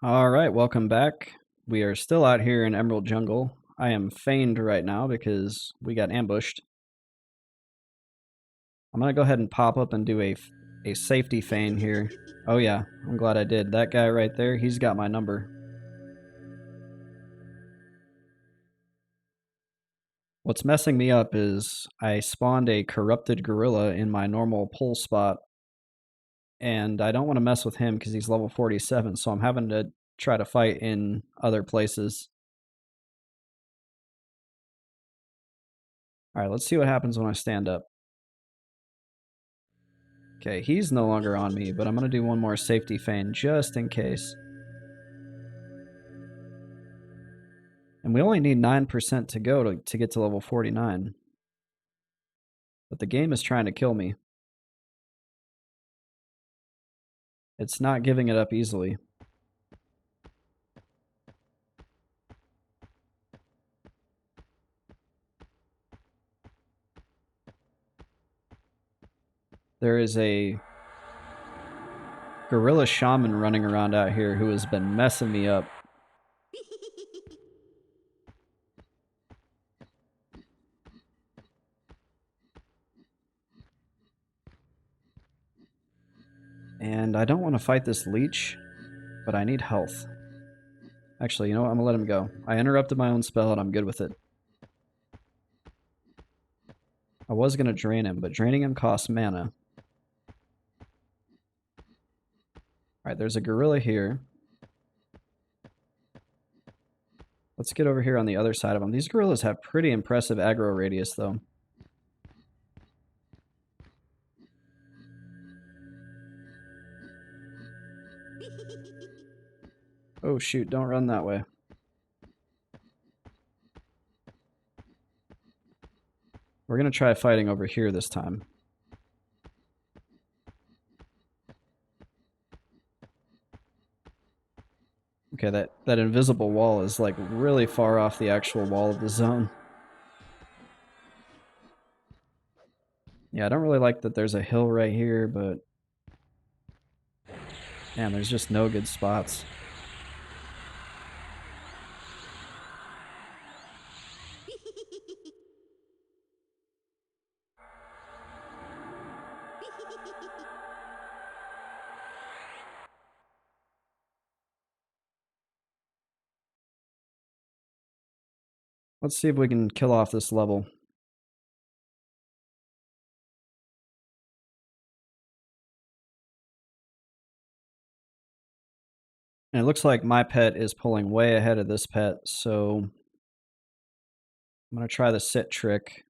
Alright, welcome back. We are still out here in Emerald Jungle. I am feigned right now because we got ambushed. I'm gonna go ahead and pop up and do a safety feign here. Oh yeah, I'm glad I did. That guy right there, he's got my number. What's messing me up is I spawned a corrupted gorilla in my normal pull spot, and I don't want to mess with him because he's level 47, so I'm having to try to fight in other places. Alright, let's see what happens when I stand up. Okay, he's no longer on me, but I'm going to do one more safety feign just in case. And we only need 9% to go to get to level 49. But the game is trying to kill me. It's not giving it up easily. There is a gorilla shaman running around out here who has been messing me up. And I don't want to fight this leech, but I need health. Actually, you know what? I'm going to let him go. I interrupted my own spell and I'm good with it. I was going to drain him, but draining him costs mana. Alright, there's a gorilla here. Let's get over here on the other side of them. These gorillas have pretty impressive aggro radius, though. Oh shoot, don't run that way. We're going to try fighting over here this time. Okay, that invisible wall is like really far off the actual wall of the zone. Yeah, I don't really like that there's a hill right here, but man, there's just no good spots. Let's see if we can kill off this level. And it looks like my pet is pulling way ahead of this pet, so I'm going to try the sit trick.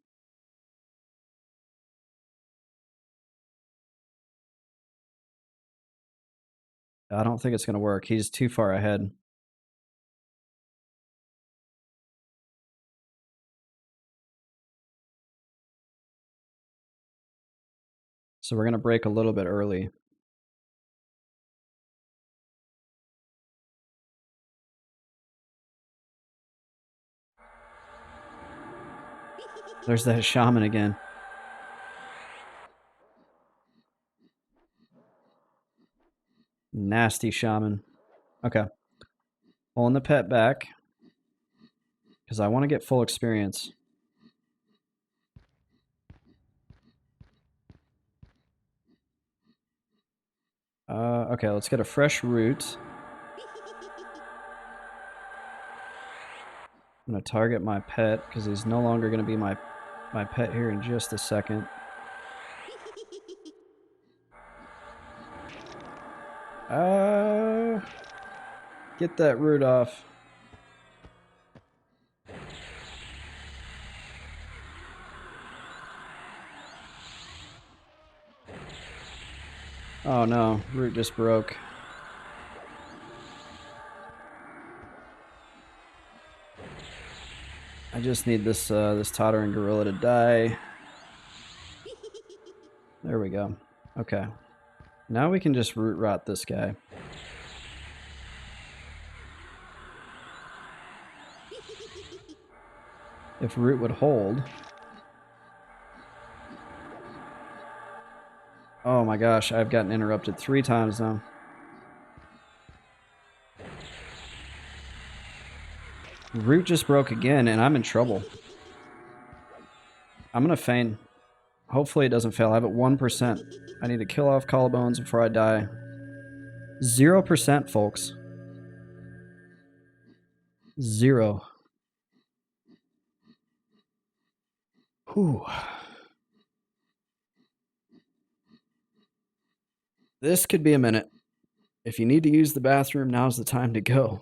I don't think it's going to work. He's too far ahead. So we're going to break a little bit early. There's that shaman again. Nasty shaman. Okay. Pulling the pet back because I want to get full experience. Okay, let's get a fresh root. I'm going to target my pet because he's no longer going to be my pet here in just a second. Get that root off. Oh no, root just broke. I just need this this tottering gorilla to die. There we go. Okay. Now we can just root rot this guy. If root would hold. Oh my gosh, I've gotten interrupted 3 times now. Root just broke again, and I'm in trouble. I'm gonna feign. Hopefully it doesn't fail. I have it 1%. I need to kill off collarbones before I die. 0%, folks. 0. Whew. This could be a minute. If you need to use the bathroom, now's the time to go.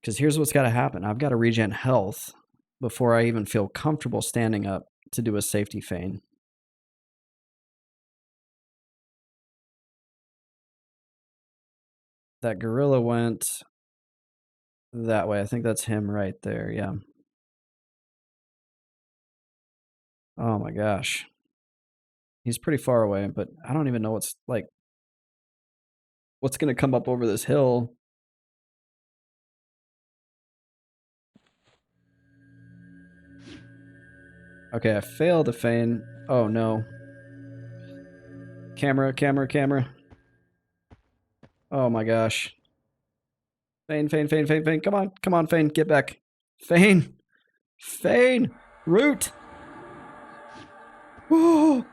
Because here's what's got to happen. I've got to regen health before I even feel comfortable standing up to do a safety feign. That gorilla went that way. I think that's him right there, yeah. Oh my gosh. He's pretty far away, but I don't even know what's going to come up over this hill. Okay, I failed to feign. Oh no. Camera. Oh my gosh. Feign. Come on, feign, get back. Feign. Root. Whoa.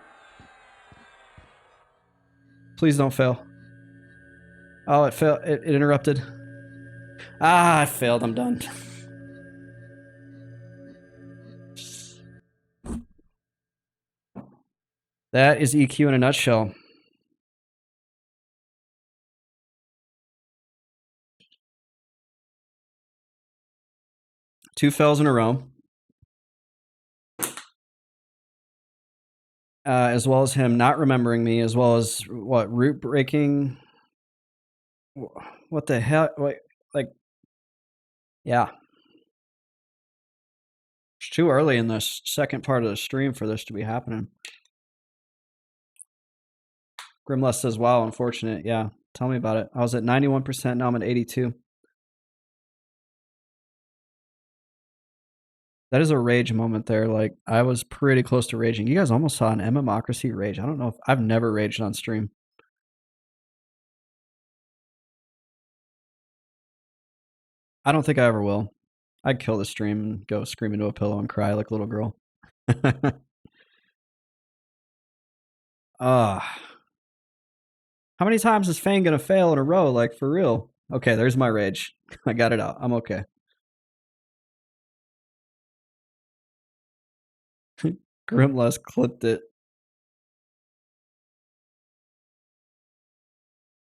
Please don't fail. Oh, it failed. It interrupted. Ah, I failed. I'm done. That is EQ in a nutshell. Two fails in a row. As well as him not remembering me, as well as what, root breaking? What the hell? Wait, like, yeah. It's too early in the second part of the stream for this to be happening. Grimless says, wow, unfortunate. Yeah, tell me about it. I was at 91%, now I'm at 82. That is a rage moment there. Like, I was pretty close to raging. You guys almost saw an MMORPG rage. I don't know if I've never raged on stream. I don't think I ever will. I'd kill the stream and go scream into a pillow and cry like a little girl. How many times is Fang gonna fail in a row? Like, for real? Okay, there's my rage. I got it out. I'm okay. Grimless clipped it.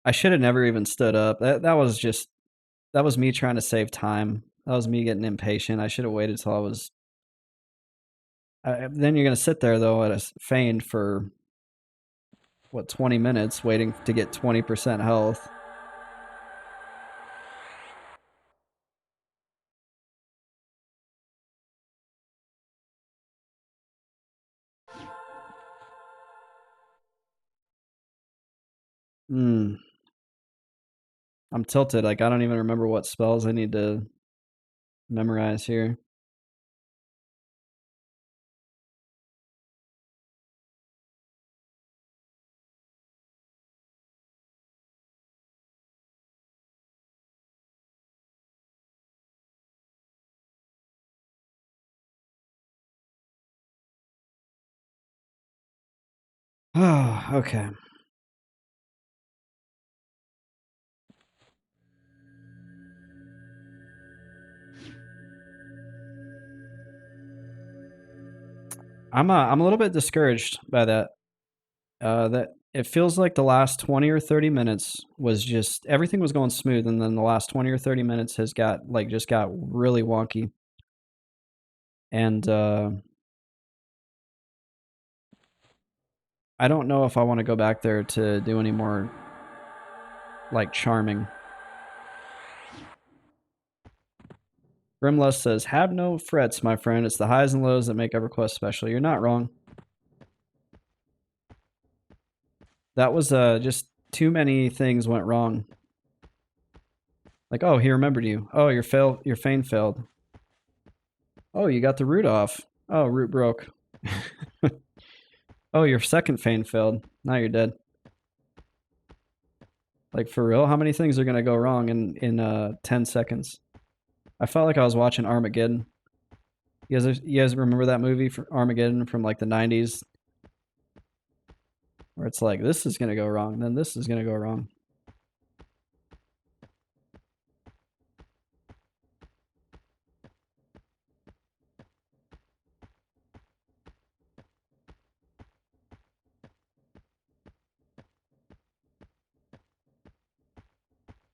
I should have never even stood up. That was me trying to save time. That was me getting impatient. I should have waited till I was. Then you're gonna sit there though at a feign for what, 20 minutes waiting to get 20% health. I'm tilted. Like, I don't even remember what spells I need to memorize here. Oh, okay. I'm a little bit discouraged by that. That it feels like the last 20 or 30 minutes was just everything was going smooth, and then the last 20 or 30 minutes has got really wonky. And I don't know if I want to go back there to do any more like charming. Grimless says, have no frets, my friend. It's the highs and lows that make EverQuest special. You're not wrong. That was just too many things went wrong. Like, oh, he remembered you. Oh, your feign failed. Oh, you got the root off. Oh, root broke. Oh, your second feign failed. Now you're dead. Like, for real? How many things are gonna go wrong in 10 seconds? I felt like I was watching Armageddon. You guys remember that movie for Armageddon from like the 90s? Where it's like, this is going to go wrong, then this is going to go wrong.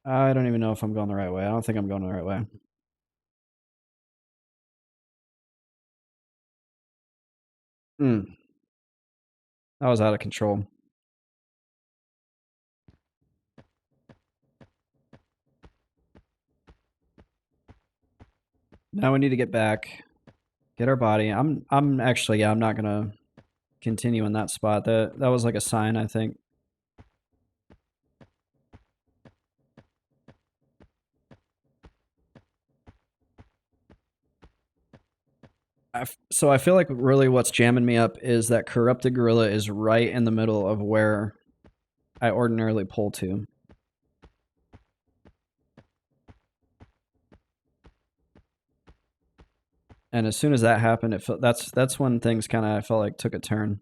I don't even know if I'm going the right way. I don't think I'm going the right way. That was out of control. Now we need to get back, get our body. I'm actually, yeah, I'm not gonna continue in that spot. That was like a sign, I think. So I feel like really what's jamming me up is that corrupted gorilla is right in the middle of where I ordinarily pull to. And as soon as that happened, that's when things kind of I felt like took a turn.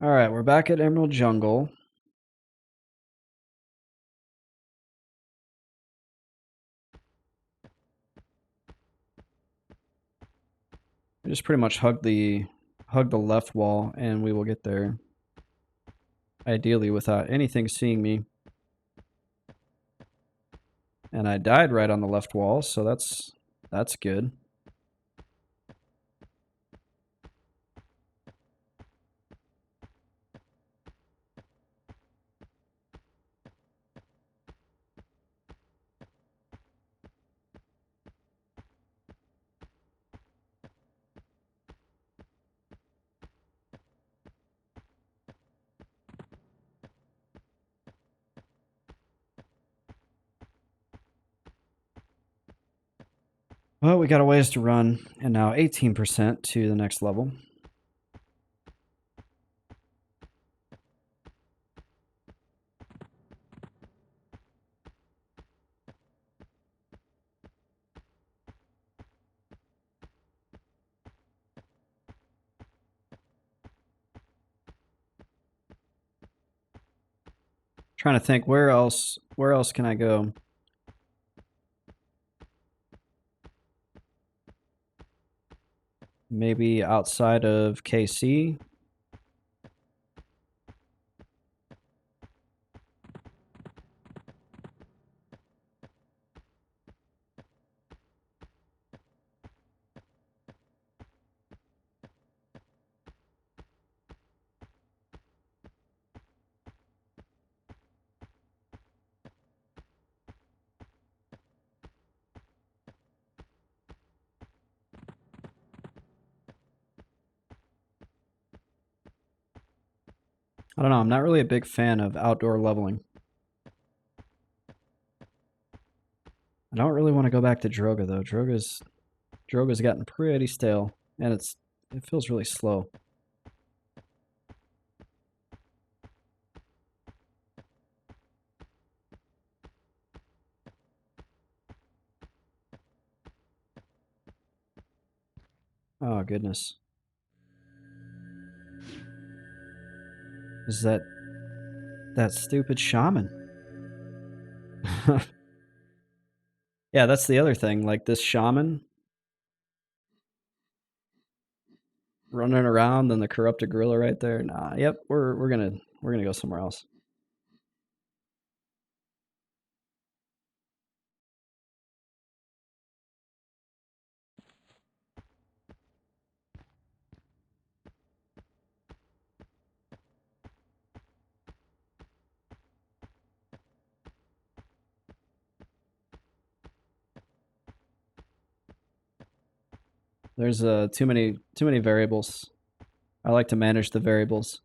All right, we're back at Emerald Jungle. We just pretty much hug the left wall, and we will get there. Ideally, without anything seeing me. And I died right on the left wall, so that's good. Well, we got a ways to run, and now 18% to the next level. Trying to think where else can I go? Maybe outside of KC. I don't know. I'm not really a big fan of outdoor leveling. I don't really want to go back to Droga though. Droga's gotten pretty stale, and it feels really slow. Oh goodness. Is that stupid shaman? Yeah, that's the other thing. Like this shaman running around and the corrupted gorilla right there. Nah, yep, we're gonna go somewhere else. There's too many variables. I like to manage the variables.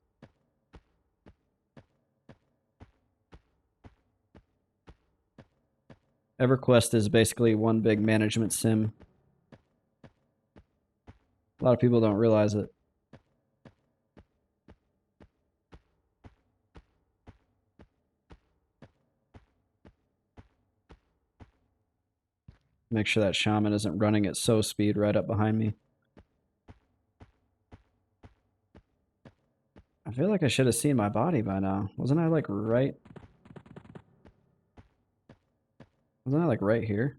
EverQuest is basically one big management sim. A lot of people don't realize it. Make sure that shaman isn't running at so speed right up behind me. I feel like I should have seen my body by now. Wasn't I like right? Wasn't I like right here?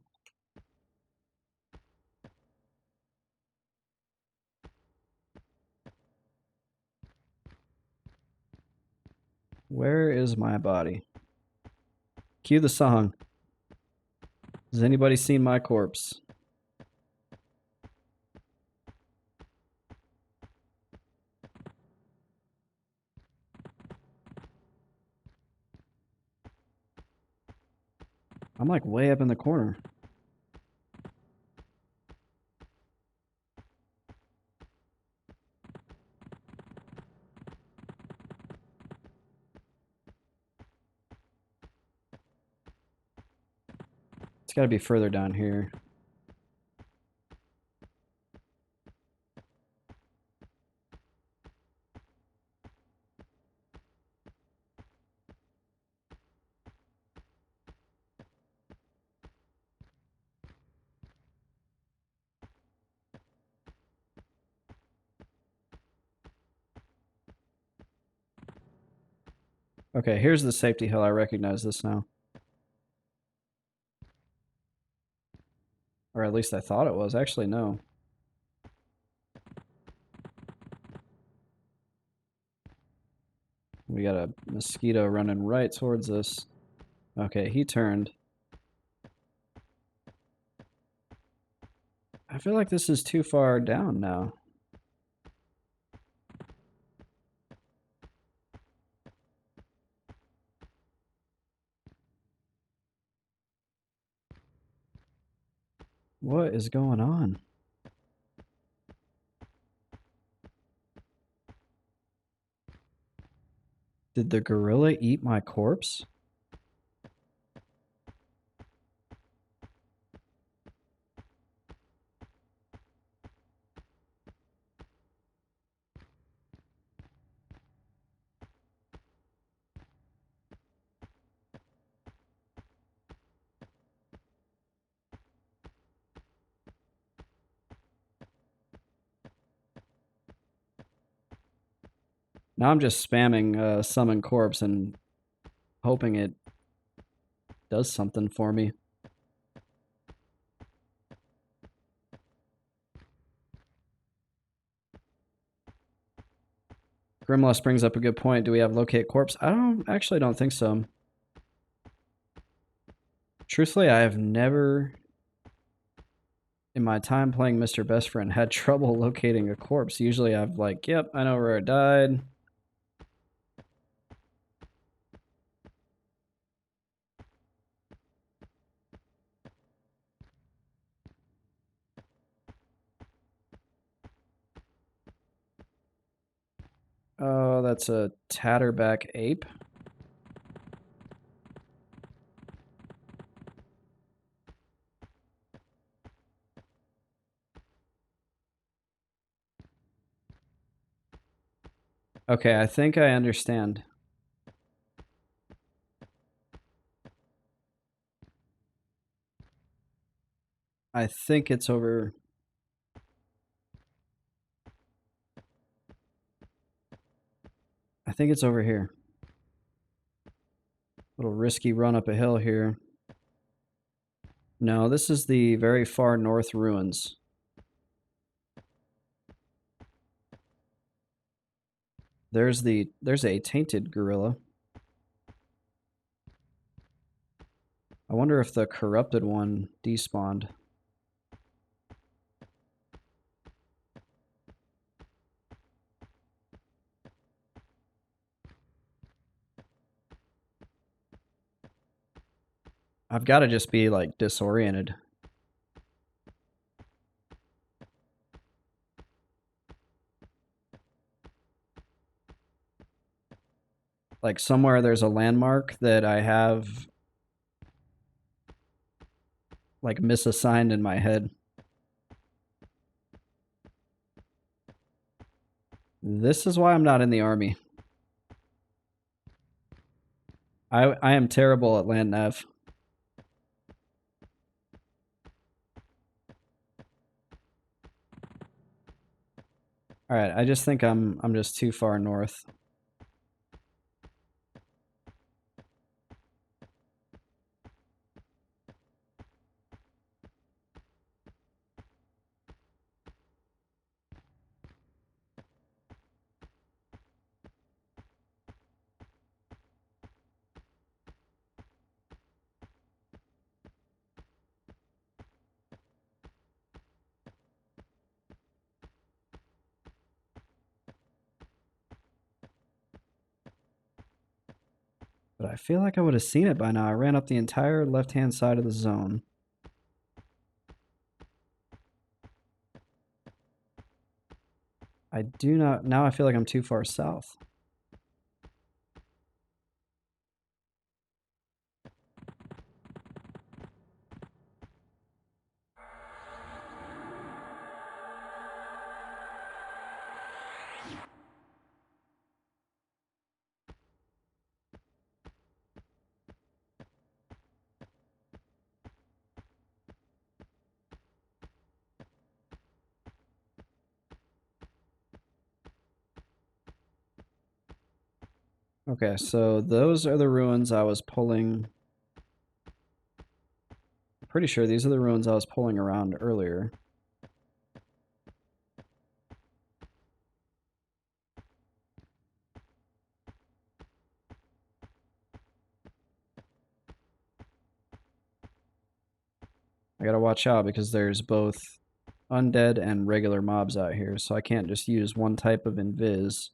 Where is my body? Cue the song. Has anybody seen my corpse? I'm like way up in the corner. It's got to be further down here. Okay, here's the safety hill. I recognize this now. Or at least I thought it was. Actually, no. We got a mosquito running right towards us. Okay, he turned. I feel like this is too far down now. What is going on? Did the gorilla eat my corpse? Now I'm just spamming summon corpse and hoping it does something for me. Grimloss brings up a good point. Do we have locate corpse? I don't think so. Truthfully, I have never in my time playing Mr. Best Friend had trouble locating a corpse. Usually I've like, yep, I know where it died. Oh, that's a tatterback ape. Okay, I think I understand. I think it's over. I think it's over here. Little risky run up a hill here. No, this is the very far north ruins. There's a tainted gorilla. I wonder if the corrupted one despawned. I've got to just be like disoriented. Like somewhere there's a landmark that I have. like misassigned in my head. This is why I'm not in the army. I am terrible at land nav. All right, I just think I'm just too far north. But I feel like I would have seen it by now. I ran up the entire left-hand side of the zone. I do not... Now I feel like I'm too far south. Okay, so those are the ruins I was pulling. I'm pretty sure these are the ruins I was pulling around earlier. I gotta watch out because there's both undead and regular mobs out here, so I can't just use one type of invis.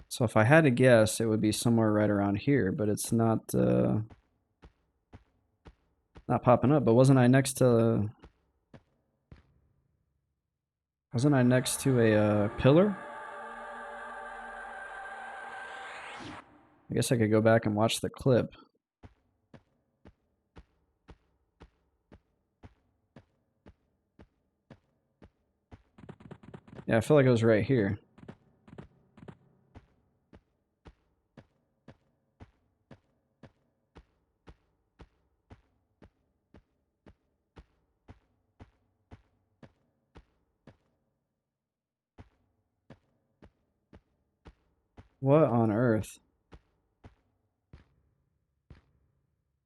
So if I had to guess, it would be somewhere right around here, but it's not not popping up. But wasn't I next to a pillar? I guess I could go back and watch the clip. Yeah, I feel like it was right here. What on earth?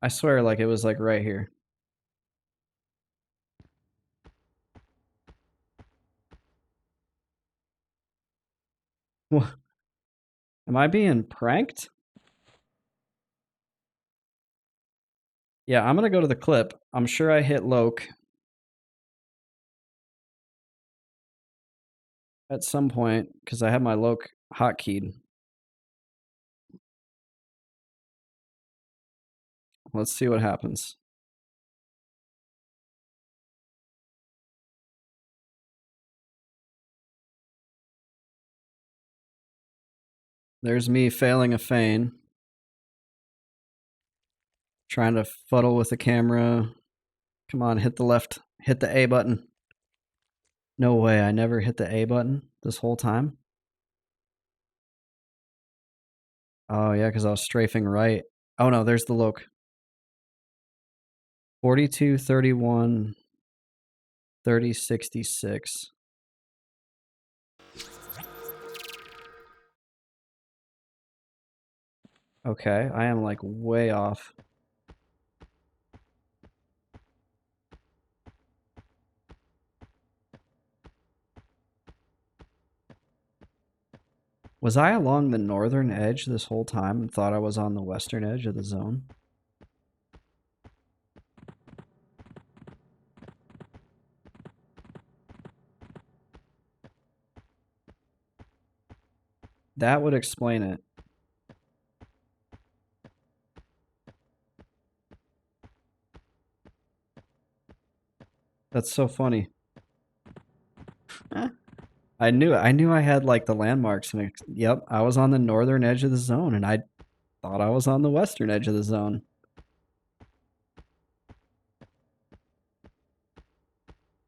I swear like it was like right here. What? Am I being pranked? Yeah, I'm gonna go to the clip. I'm sure I hit Loke at some point because I have my Loke hotkeyed. Let's see what happens. There's me failing a feign. Trying to fuddle with the camera. Come on, hit the left. Hit the A button. No way, I never hit the A button this whole time. Oh, yeah, because I was strafing right. Oh, no, there's the Loke. 42, 31, 30, 66. Okay, I am like way off. Was I along the northern edge this whole time and thought I was on the western edge of the zone? That would explain it. That's so funny. I knew I had like the landmarks. And yep, I was on the northern edge of the zone, and I thought I was on the western edge of the zone.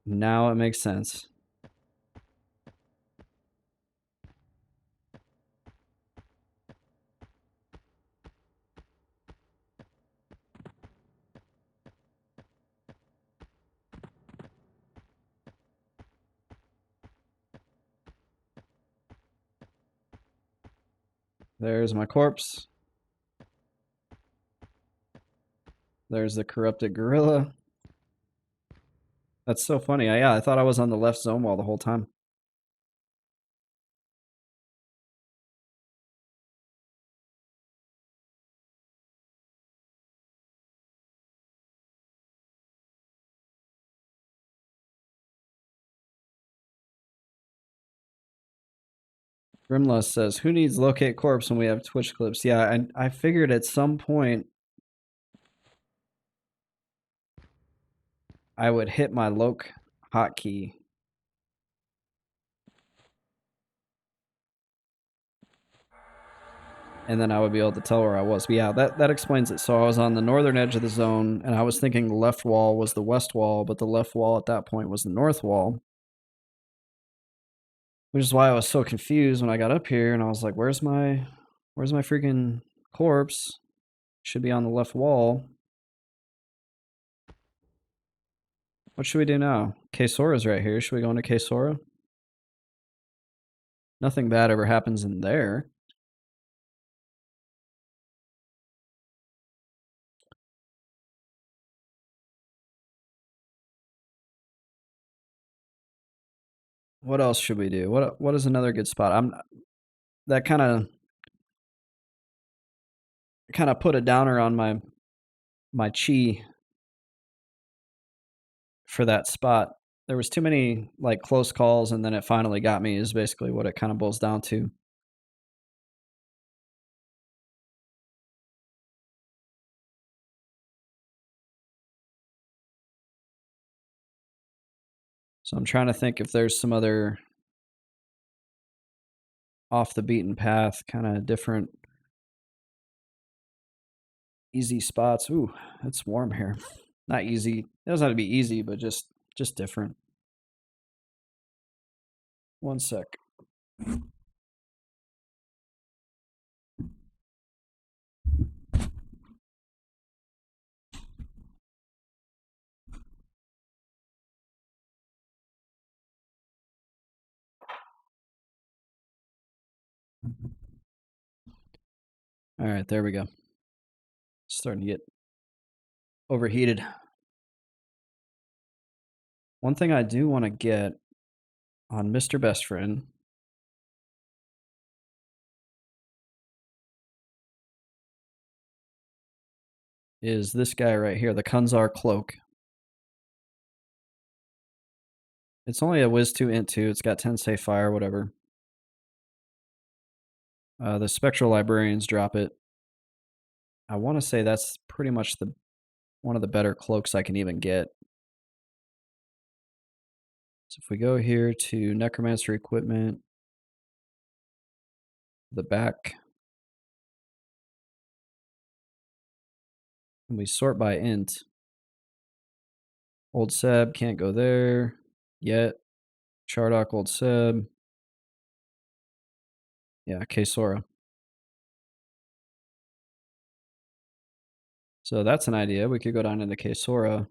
Now it makes sense. There's my corpse. There's the corrupted gorilla. That's so funny. Yeah, I thought I was on the left zone wall the whole time. Grimlust says, "Who needs locate corpse when we have Twitch clips?" Yeah, I figured at some point I would hit my loc hotkey. And then I would be able to tell where I was. But yeah, that explains it. So I was on the northern edge of the zone, and I was thinking the left wall was the west wall, but the left wall at that point was the north wall. Which is why I was so confused when I got up here, and I was like, where's my freaking corpse? Should be on the left wall. What should we do now? Kesora's right here. Should we go into Kesora? Nothing bad ever happens in there. What else should we do? What is another good spot? That kind of put a downer on my chi for that spot. There was too many like close calls, and then it finally got me is basically what it kind of boils down to. So I'm trying to think if there's some other off the beaten path, kind of different easy spots. Ooh, it's warm here. Not easy. It doesn't have to be easy, but just different. One sec. All right, there we go. Starting to get overheated. One thing I do want to get on Mr. Best Friend is this guy right here, the Kunzar Cloak. It's only a Wiz 2 Int 2. It's got 10 Say Fire, whatever. The Spectral Librarians drop it. I want to say that's pretty much one of the better cloaks I can even get. So if we go here to Necromancer Equipment, the back, and we sort by int, Old Seb can't go there yet. Chardock, Old Seb. Yeah, Kesora. So that's an idea. We could go down into Kesora.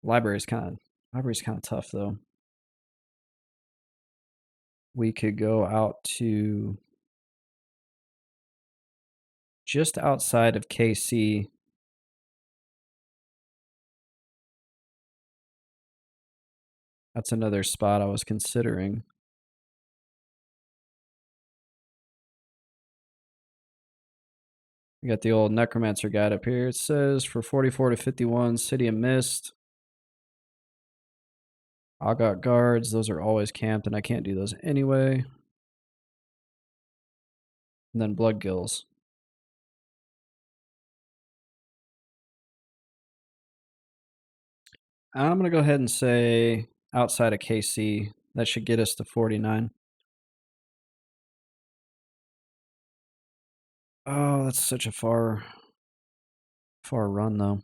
Library's kind of tough though. We could go out to just outside of KC. That's another spot I was considering. We got the old Necromancer guide up here. It says for 44 to 51, City of Mist. I got guards. Those are always camped, and I can't do those anyway. And then Blood Gills. I'm going to go ahead and say outside of KC. That should get us to 49. Oh, that's such a far run, though.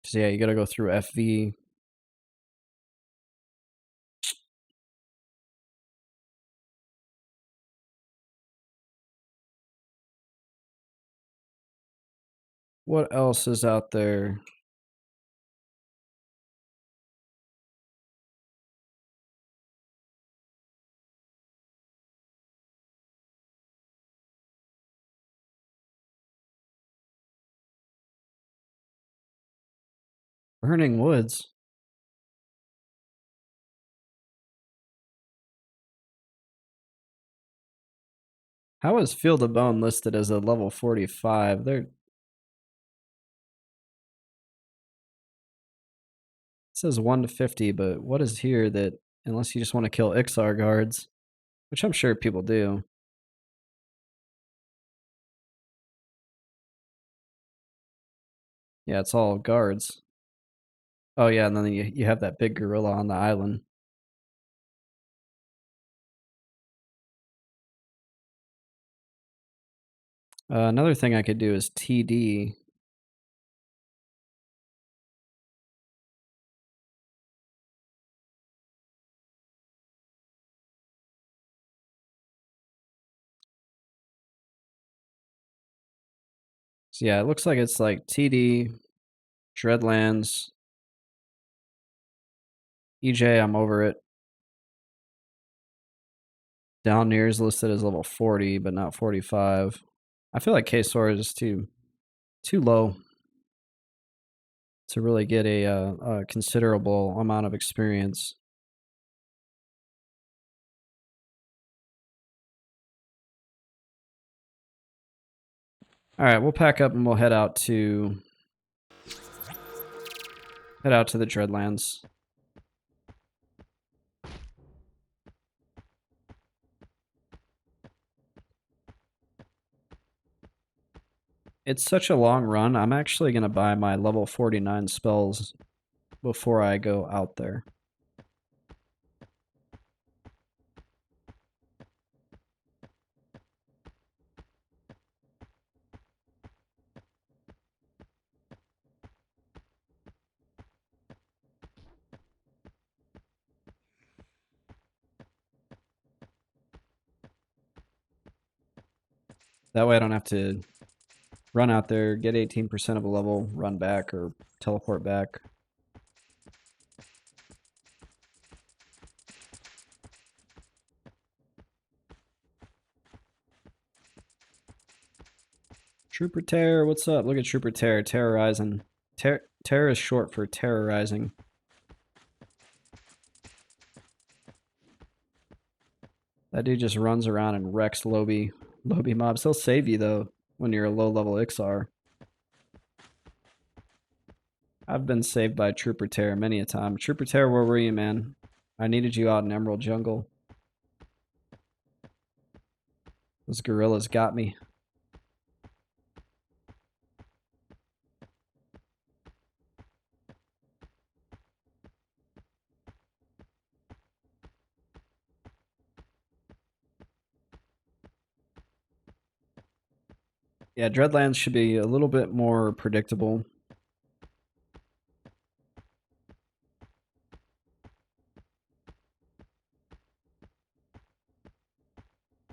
So yeah, you gotta go through FV. What else is out there? Burning Woods. How is Field of Bone listed as a level 45? It says 1 to 50, but what is here that, unless you just want to kill Ixar guards, which I'm sure people do. Yeah, it's all guards. Oh yeah, and then you have that big gorilla on the island. Another thing I could do is TD. So yeah, it looks like it's like TD, Dreadlands, EJ, I'm over it. Down near is listed as level 40, but not 45. I feel like K-Sword is too low to really get a considerable amount of experience. All right, we'll pack up and we'll head out to the Dreadlands. It's such a long run. I'm actually going to buy my level 49 spells before I go out there. That way I don't have to run out there, get 18% of a level, run back, or teleport back. Trooper Terror, what's up? Look at Trooper Terror, terrorizing. Terror is short for terrorizing. That dude just runs around and wrecks lobby mobs. He'll save you, though, when you're a low-level Ixar. I've been saved by Trooper Terror many a time. Trooper Terror, where were you, man? I needed you out in Emerald Jungle. Those gorillas got me. Yeah, Dreadlands should be a little bit more predictable.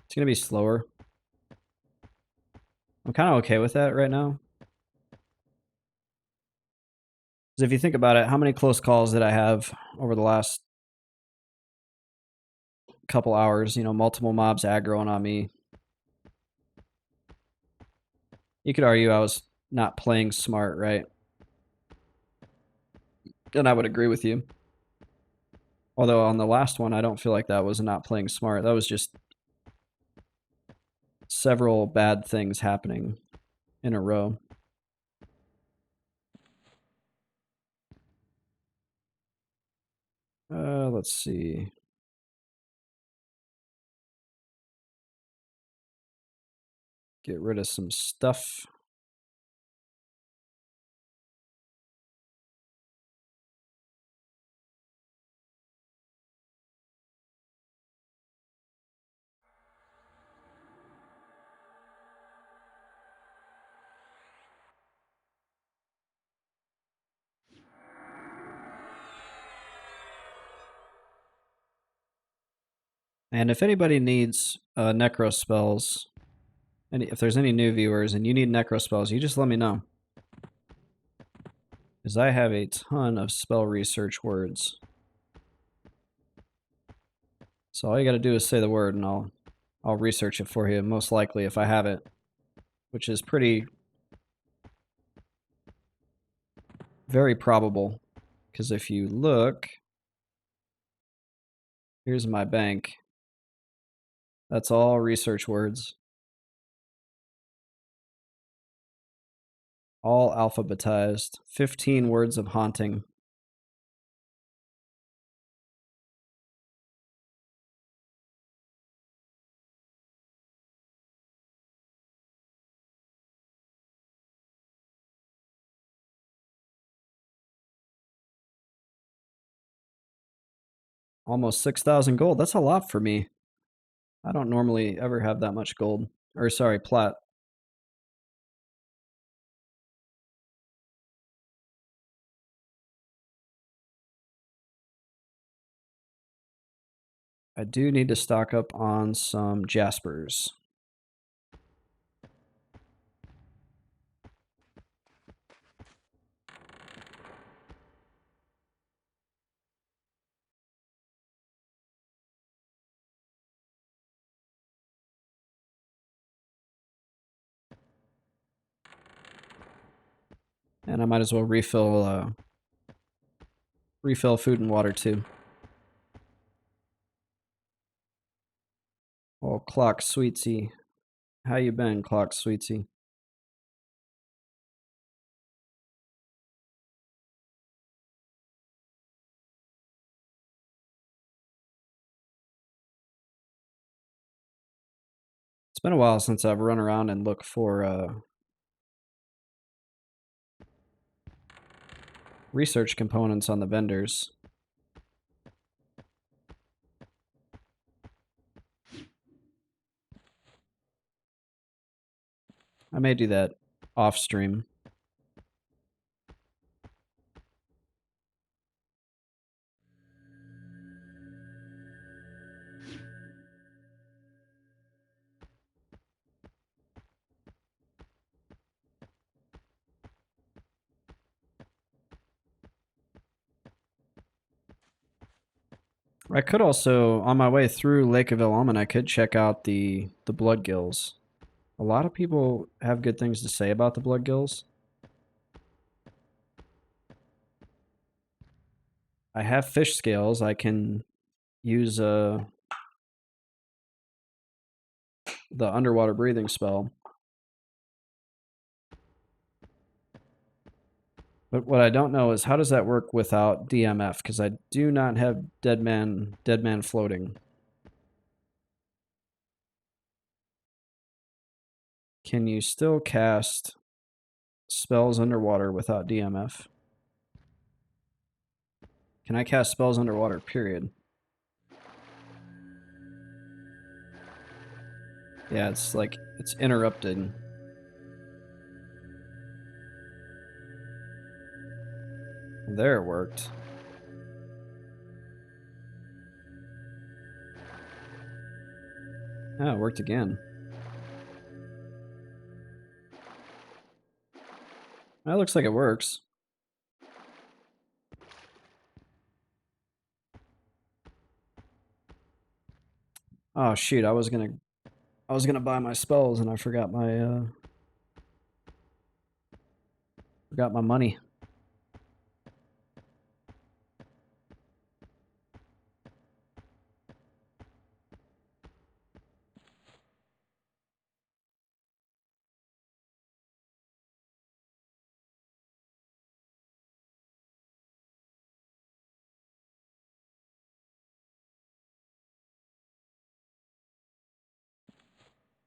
It's going to be slower. I'm kind of okay with that right now. Because if you think about it, how many close calls did I have over the last couple hours? You know, multiple mobs aggroing on me. You could argue I was not playing smart, right? And I would agree with you. Although on the last one, I don't feel like that was not playing smart. That was just several bad things happening in a row. Let's see. Get rid of some stuff. And if anybody needs necro spells, and if there's any new viewers and you need necro spells, you just let me know. Because I have a ton of spell research words. So all you gotta do is say the word and I'll research it for you, most likely if I have it. Which is very probable. Because if you look, here's my bank. That's all research words. All alphabetized. 15 words of haunting. Almost 6,000 gold. That's a lot for me. I don't normally ever have that much gold. Or sorry, plat. I do need to stock up on some jaspers. And I might as well refill food and water too. Oh, Clock Sweetsy. How you been, Clock Sweetsy? It's been a while since I've run around and looked for research components on the vendors. I may do that off stream. I could also, on my way through Lake of Illumin, I could check out the blood gills. A lot of people have good things to say about the blood gills. I have fish scales. I can use the underwater breathing spell. But what I don't know is how does that work without DMF? Because I do not have dead man floating. Can you still cast spells underwater without DMF? Can I cast spells underwater, period? Yeah, it's like, it's interrupted. There it worked. Oh, it worked again. That looks like it works. Oh shoot, I was gonna buy my spells and I forgot my money.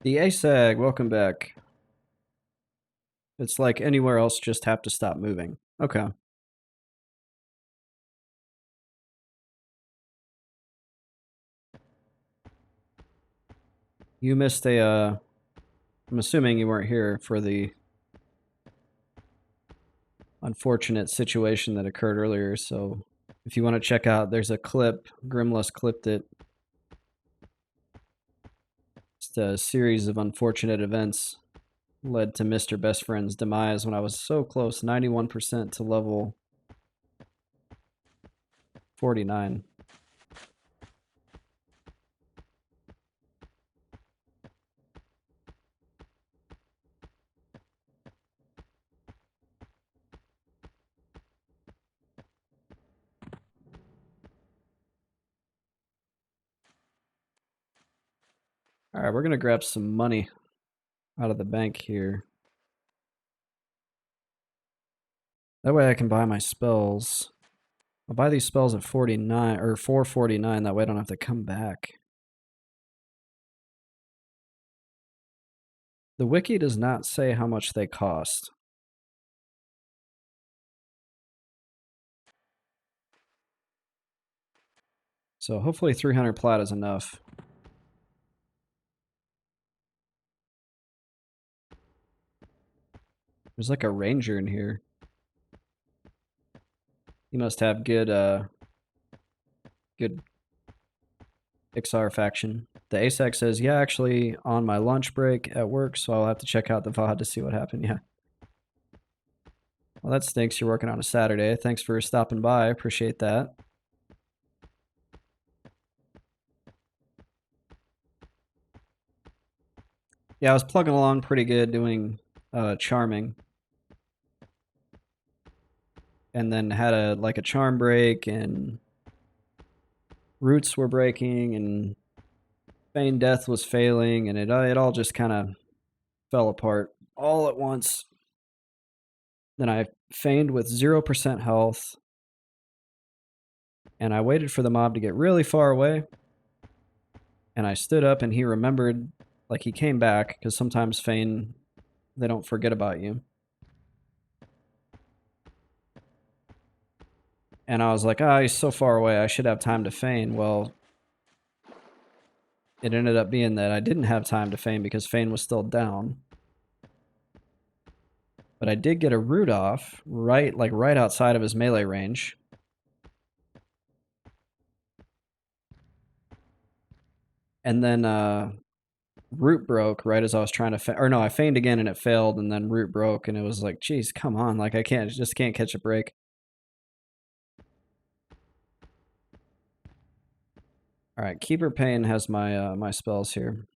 The ASAG, welcome back. It's like anywhere else, just have to stop moving. Okay. You missed a, I'm assuming you weren't here for the unfortunate situation that occurred earlier, so if you want to check out, there's a clip, Grimless clipped it. Just a series of unfortunate events led to Mr. Best Friend's demise when I was so close, 91% to level 49. Alright, we're gonna grab some money out of the bank here. That way I can buy my spells. I'll buy these spells at 49 or 449, that way I don't have to come back. The wiki does not say how much they cost. So hopefully 300 plat is enough. There's like a ranger in here. He must have good good XR faction. The ASAC says, yeah, actually on my lunch break at work, so I'll have to check out the VOD to see what happened. Yeah. Well, that stinks. You're working on a Saturday. Thanks for stopping by. I appreciate that. Yeah, I was plugging along pretty good doing charming. And then had a charm break, and roots were breaking, and feign death was failing, and it all just kind of fell apart all at once. Then I feigned with 0% health, and I waited for the mob to get really far away, and I stood up, and he remembered, like he came back, because sometimes feign, they don't forget about you. And I was like, he's so far away, I should have time to feign. Well, it ended up being that I didn't have time to feign because feign was still down. But I did get a root off right outside of his melee range. And then root broke right as I was trying to or no, I feigned again and it failed, and then root broke, and it was like, geez, come on, like I just can't catch a break. All right, Keeper Pain has my my spells here.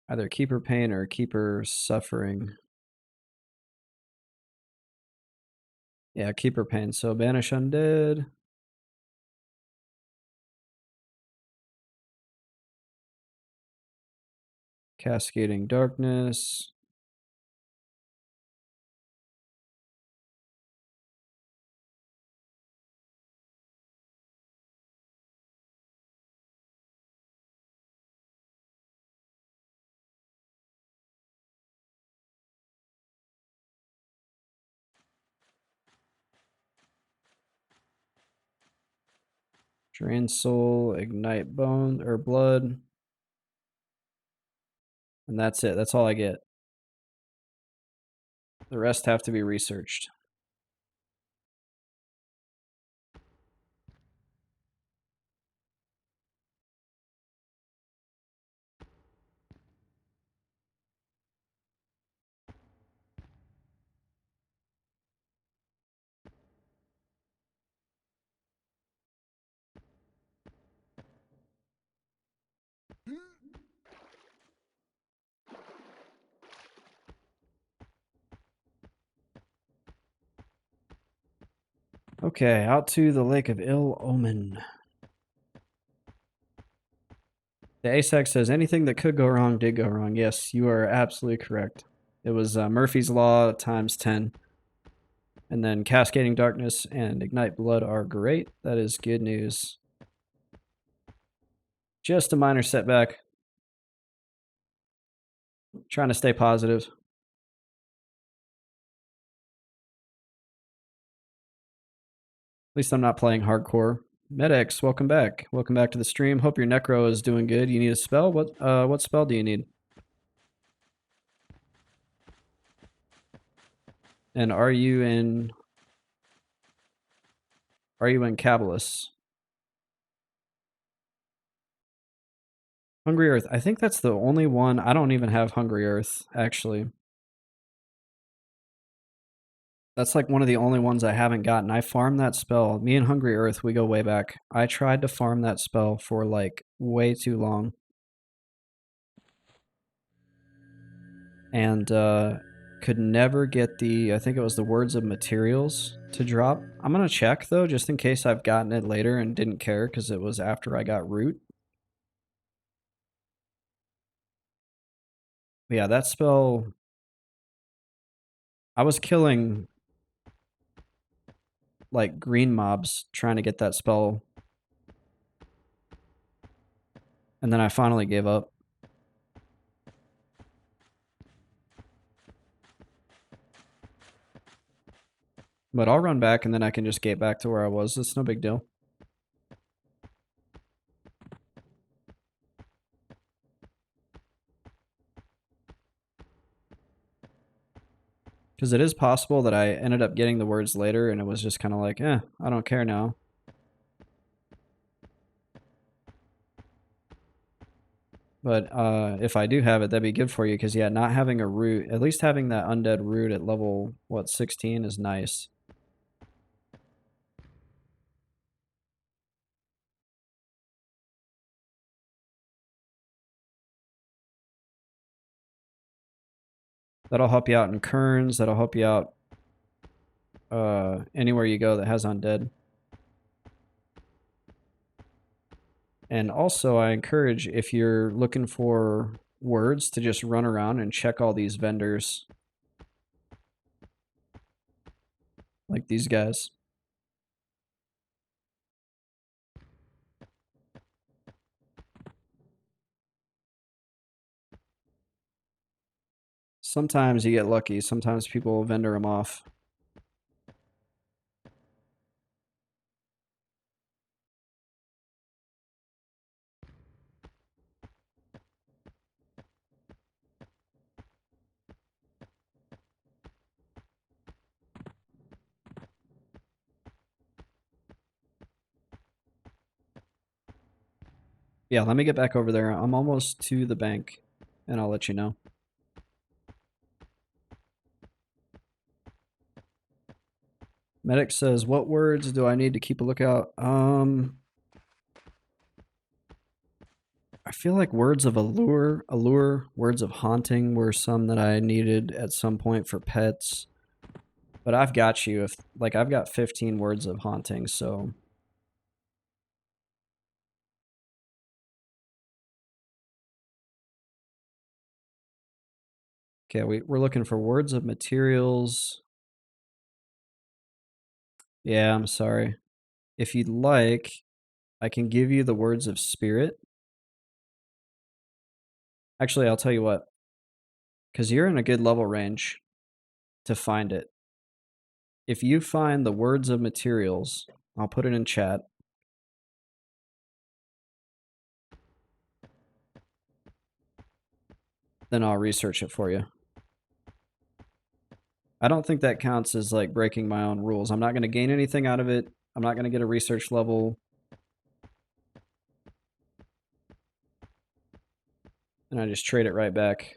Either Keeper Pain or Keeper Suffering. Yeah, Keeper Pain. So Banish Undead. Cascading Darkness. Drain Soul, Ignite Bone or Blood. And that's it. That's all I get. The rest have to be researched. Okay, out to the Lake of Ill Omen. The ASAC says anything that could go wrong did go wrong. Yes, you are absolutely correct. It was Murphy's Law times 10. And then Cascading Darkness and Ignite Blood are great. That is good news. Just a minor setback. Trying to stay positive. At least I'm not playing hardcore. Medex, welcome back. Welcome back to the stream. Hope your Necro is doing good. You need a spell? What spell do you need? And are you in Cabalus? Hungry Earth. I think that's the only one. I don't even have Hungry Earth, actually. That's like one of the only ones I haven't gotten. I farmed that spell. Me and Hungry Earth, we go way back. I tried to farm that spell for like way too long. And could never get the, I think it was the Words of Materials to drop. I'm going to check though, just in case I've gotten it later and didn't care because it was after I got Root. But yeah, that spell, I was killing like green mobs trying to get that spell. And then I finally gave up. But I'll run back and then I can just get back to where I was. It's no big deal. Because it is possible that I ended up getting the words later and it was just kind of like, I don't care now. But if I do have it, that'd be good for you. Because, yeah, not having a root, at least having that undead root at level, 16 is nice. That'll help you out in Kerns. That'll help you out anywhere you go that has undead. And also, I encourage, if you're looking for words, to just run around and check all these vendors. Like these guys. Sometimes you get lucky. Sometimes people vendor them off. Yeah, let me get back over there. I'm almost to the bank, and I'll let you know. Medic says, what words do I need to keep a lookout? I feel like words of allure, words of haunting were some that I needed at some point for pets. But I've got you. If like I've got 15 words of haunting, so okay, we're looking for words of materials. Yeah, I'm sorry. If you'd like, I can give you the words of spirit. Actually, I'll tell you what, because you're in a good level range to find it. If you find the words of materials, I'll put it in chat. Then I'll research it for you. I don't think that counts as like breaking my own rules. I'm not going to gain anything out of it. I'm not going to get a research level. And I just trade it right back.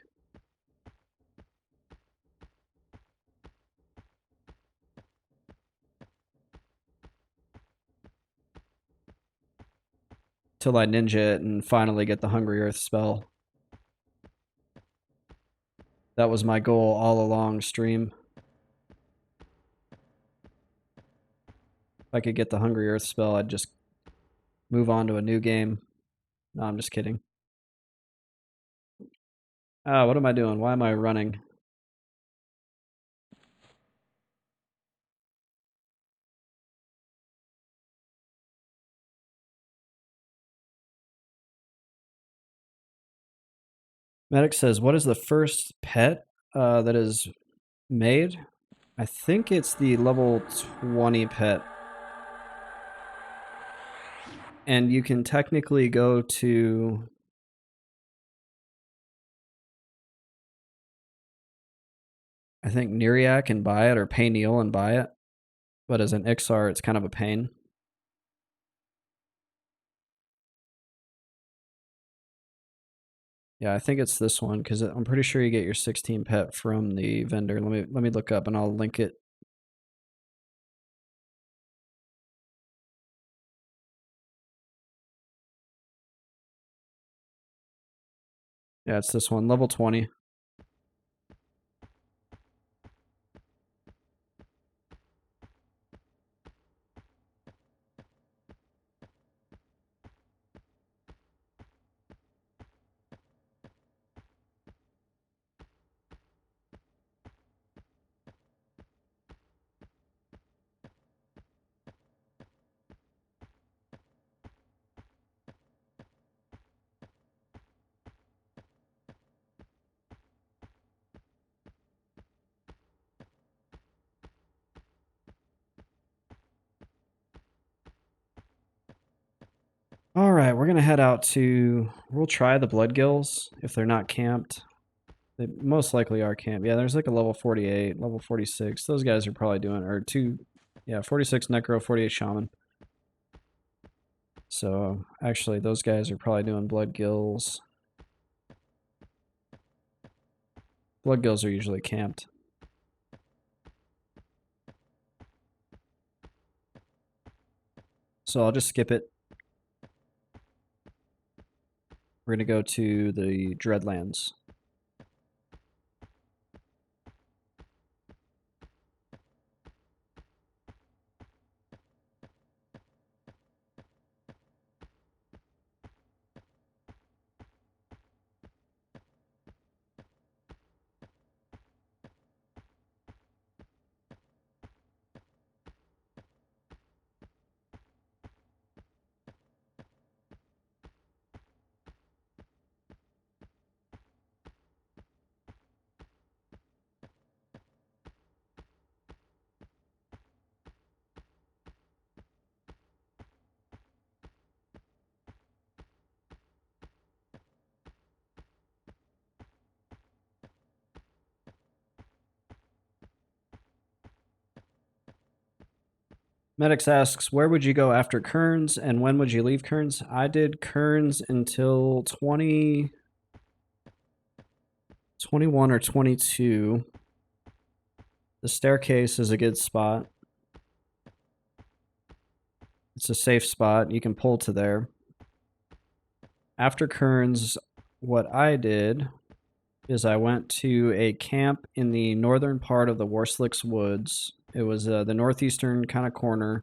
Till I ninja it and finally get the Hungry Earth spell. That was my goal all along stream. If I could get the Hungry Earth spell, I'd just move on to a new game. No, I'm just kidding. Ah, what am I doing? Why am I running? Medic says, what is the first pet that is made? I think it's the level 20 pet. And you can technically go to... I think Neriac and buy it, or pay Neil and buy it. But as an Ixar, it's kind of a pain. Yeah, I think it's this one because I'm pretty sure you get your 16 pet from the vendor. Let me look up and I'll link it. Yeah, it's this one, level 20. All right, we're gonna head out to. We'll try the blood gills if they're not camped. They most likely are camped. Yeah, there's like a level 48, level 46. Those guys are probably doing or two. Yeah, 46 necro, 48 shaman. So actually, those guys are probably doing blood gills. Blood gills are usually camped. So I'll just skip it. We're gonna go to the Dreadlands. Medix asks, where would you go after Kearns and when would you leave Kearns? I did Kearns until 21 or 22. The staircase is a good spot. It's a safe spot. You can pull to there. After Kearns, what I did is I went to a camp in the northern part of the Warslicks Woods. It was the northeastern kind of corner.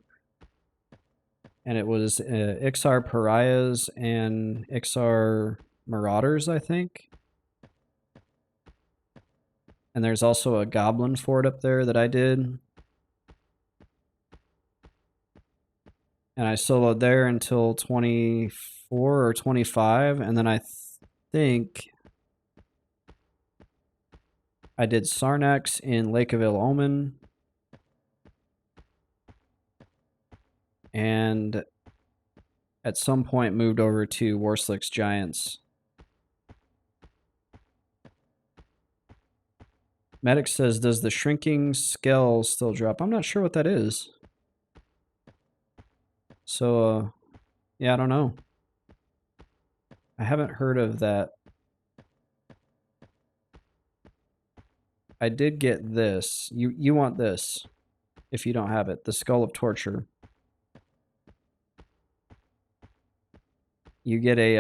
And it was Ixar Pariahs and Ixar Marauders, I think. And there's also a Goblin Fort up there that I did. And I soloed there until 24 or 25. And then I think I did Sarnax in Lake of Ill-Omen. And at some point moved over to Warslick's Giants. Medic says, does the shrinking scale still drop? I'm not sure what that is. So, yeah, I don't know. I haven't heard of that. I did get this. You want this if you don't have it. The Skull of Torture. You get a,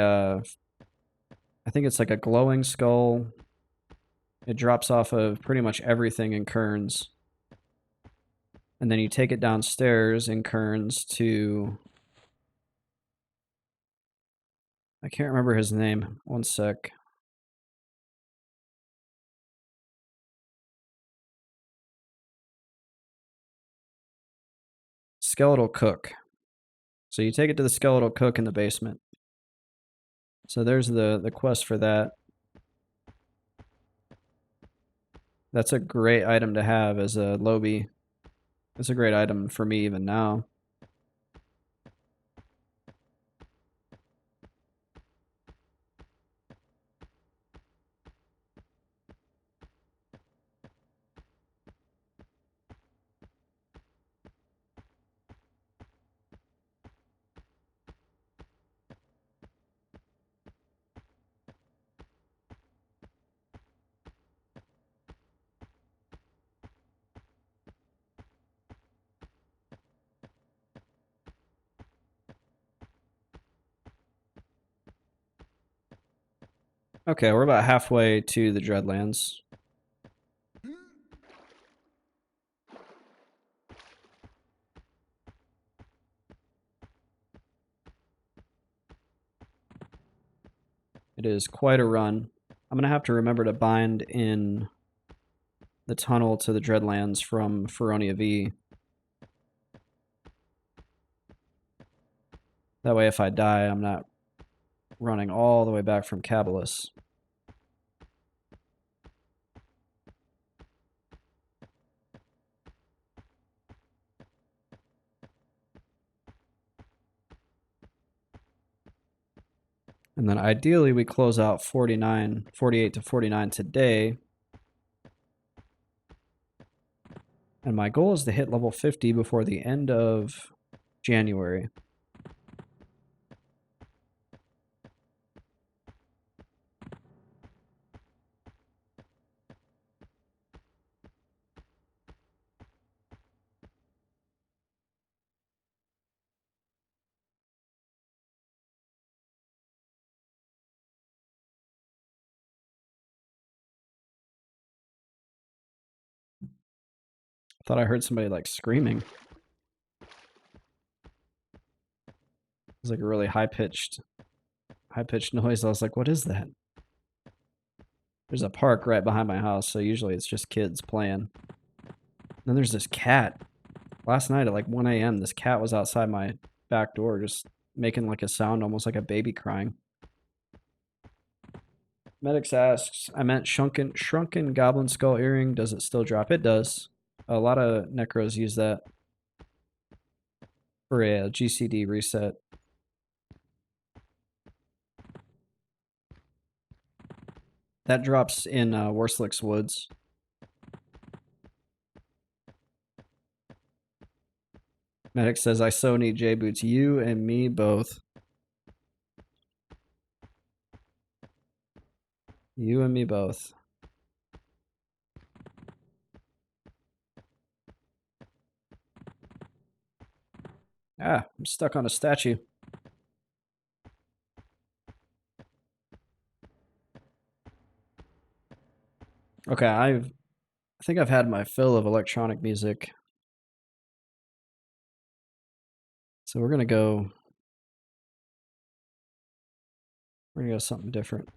I think it's like a glowing skull. It drops off of pretty much everything in Kearns. And then you take it downstairs in Kearns to... I can't remember his name. One sec. Skeletal Cook. So you take it to the Skeletal Cook in the basement. So there's the quest for that. That's a great item to have as a Lobby. It's a great item for me even now. Okay, we're about halfway to the Dreadlands. It is quite a run. I'm going to have to remember to bind in the tunnel to the Dreadlands from Feronia V. That way if I die, I'm not running all the way back from Cabalus. And then ideally we close out 48 to 49 today. And my goal is to hit level 50 before the end of January. I thought I heard somebody like screaming. It was like a really high-pitched noise. I was like, what is that? There's a park right behind my house, so usually it's just kids playing. Then there's this cat. Last night at like 1 a.m., this cat was outside my back door just making like a sound almost like a baby crying. Medix asks, I meant shrunken goblin skull earring. Does it still drop? It does. A lot of necros use that for a GCD reset. That drops in Worslick's Woods. Medic says, I so need J-Boots. You and me both. You and me both. Ah, I'm stuck on a statue. Okay, I think I've had my fill of electronic music. So we're gonna go something different.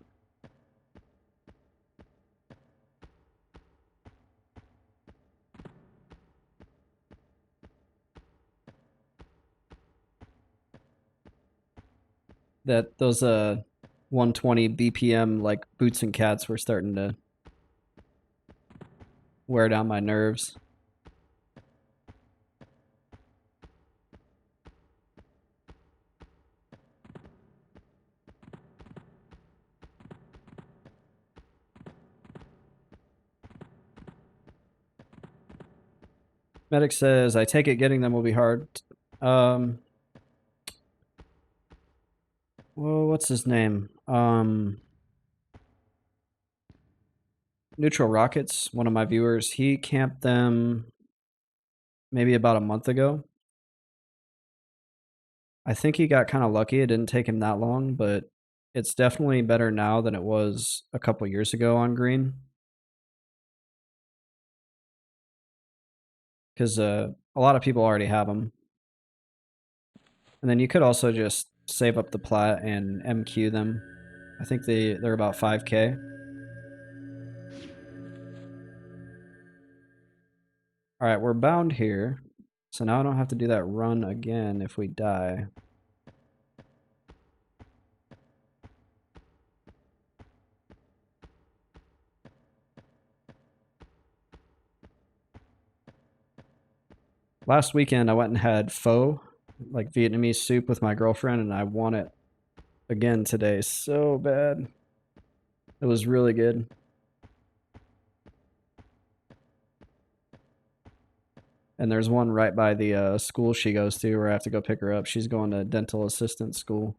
That those 120 BPM like Boots and Cats were starting to wear down my nerves. Medic says, I take it getting them will be hard. Well, what's his name? Neutral Rockets, one of my viewers, he camped them maybe about a month ago. I think he got kind of lucky. It didn't take him that long, but it's definitely better now than it was a couple years ago on green. Because a lot of people already have them. And then you could also just save up the plat and MQ them. I think they're about 5k. All right, we're bound here. So now I don't have to do that run again if we die. Last weekend I went and had pho, like Vietnamese soup with my girlfriend, and I want it again today so bad. It was really good. And there's one right by the school she goes to where I have to go pick her up. She's going to dental assistant school.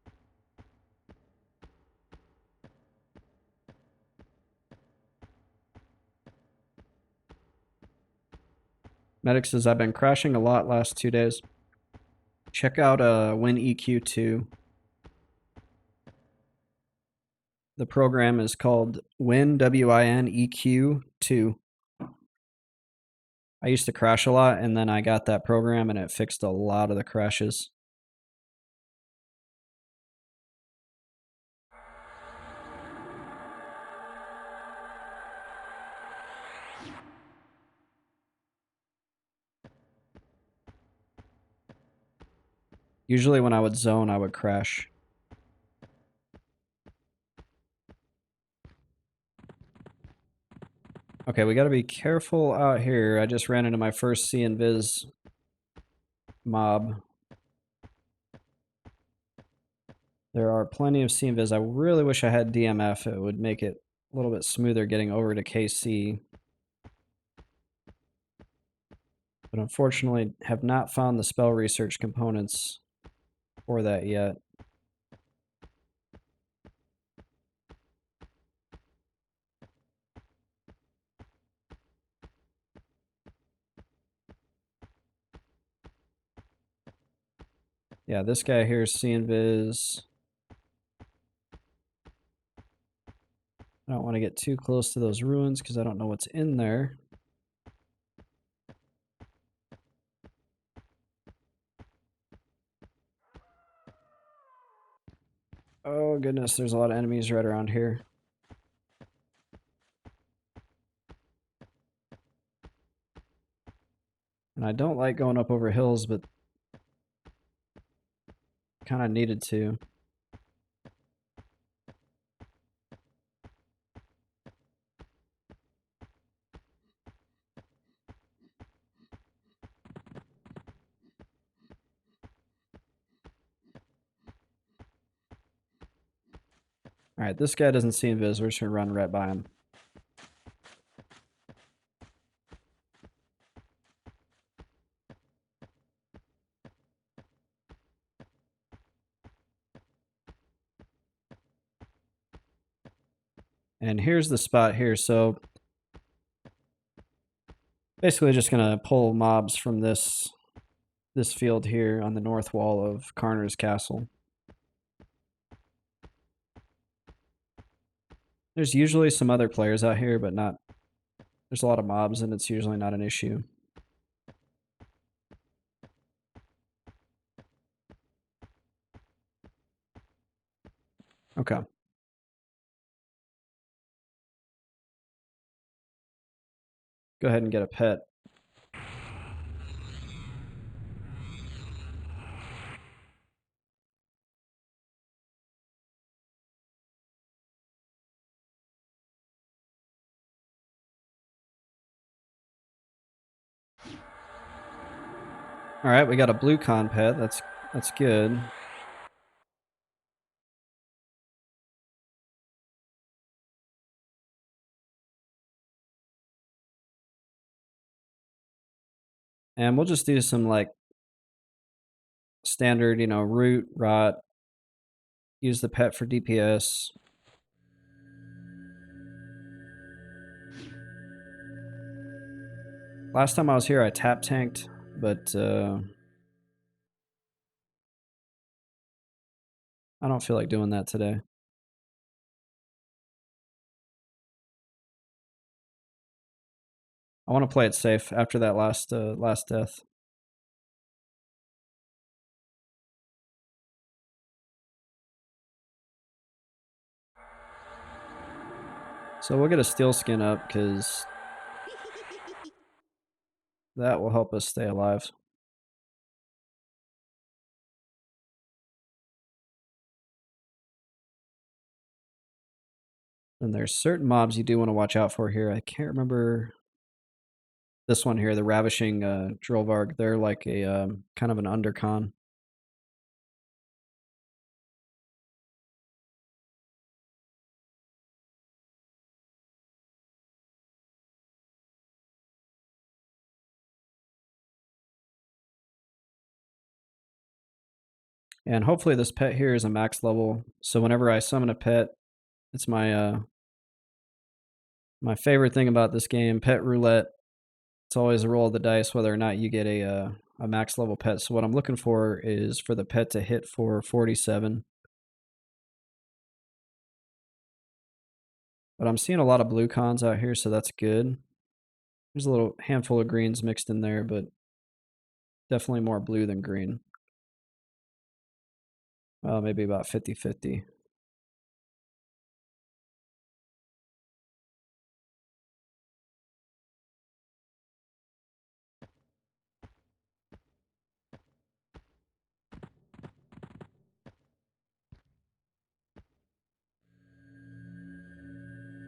Medic says, I've been crashing a lot last 2 days. Check out Win EQ2. The program is called Win, WINEQ 2. I used to crash a lot, and then I got that program, and it fixed a lot of the crashes. Usually when I would zone, I would crash. Okay, we gotta be careful out here. I just ran into my first C Invis mob. There are plenty of C Invis. I really wish I had DMF. It would make it a little bit smoother getting over to KC. But unfortunately, have not found the spell research components for that yet. Yeah, this guy here is C Invis. I don't want to get too close to those ruins because I don't know what's in there. Oh goodness, there's a lot of enemies right around here. And I don't like going up over hills, but kind of needed to. Alright, this guy doesn't see invis. We're just going to run right by him. And here's the spot here. So basically just going to pull mobs from this field here on the north wall of Karner's castle. There's usually some other players out here, but not... There's a lot of mobs, and it's usually not an issue. Okay. Go ahead and get a pet. Alright, we got a blue con pet. That's good. And we'll just do some like standard, you know, root, rot, use the pet for DPS. Last time I was here, I tap tanked, but I don't feel like doing that today. I want to play it safe after that last death. So we'll get a steel skin up because that will help us stay alive. And there's certain mobs you do want to watch out for here. I can't remember this one here, the Ravishing Drillvarg. They're like a kind of an undercon. And hopefully this pet here is a max level. So whenever I summon a pet, it's my my favorite thing about this game, pet roulette. It's always a roll of the dice whether or not you get a max level pet. So what I'm looking for is for the pet to hit for 47. But I'm seeing a lot of blue cons out here, so that's good. There's a little handful of greens mixed in there, but definitely more blue than green. Well, maybe about 50-50.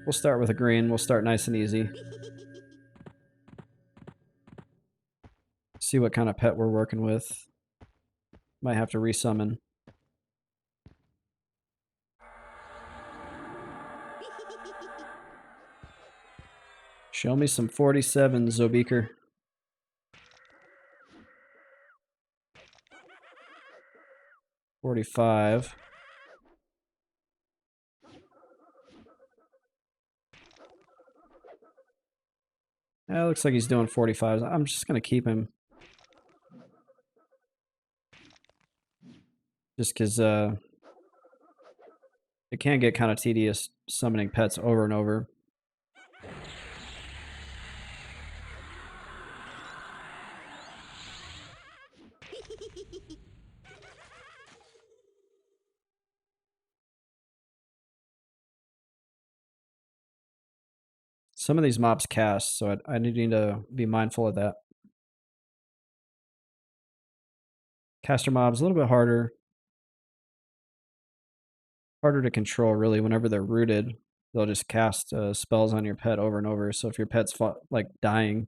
We'll start with a green. We'll start nice and easy. See what kind of pet we're working with. Might have to resummon. Show me some 47, Zobeaker. $45. It looks like he's doing 45. I'm just going to keep him. Just because it can get kind of tedious summoning pets over and over. Some of these mobs cast, so I need to be mindful of that. Caster mobs, a little bit harder. Harder to control, really. Whenever they're rooted, they'll just cast spells on your pet over and over. So if your pet's like dying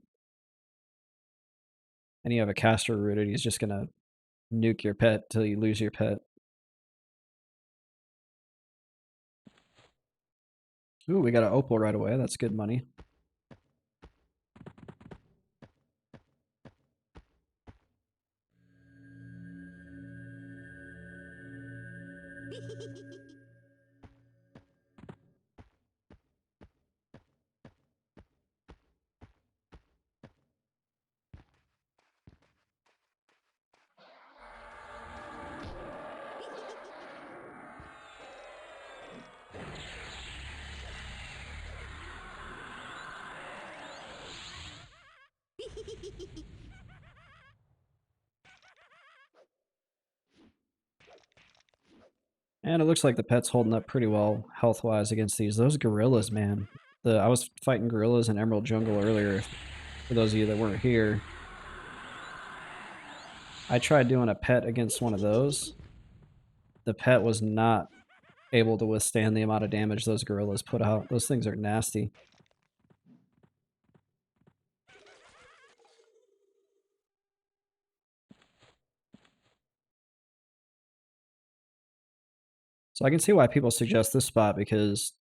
and you have a caster rooted, he's just going to nuke your pet till you lose your pet. Ooh, we got an opal right away. That's good money. And it looks like the pet's holding up pretty well health-wise against these. Those gorillas, man. I was fighting gorillas in Emerald Jungle earlier, for those of you that weren't here. I tried doing a pet against one of those. The pet was not able to withstand the amount of damage those gorillas put out. Those things are nasty. So I can see why people suggest this spot, because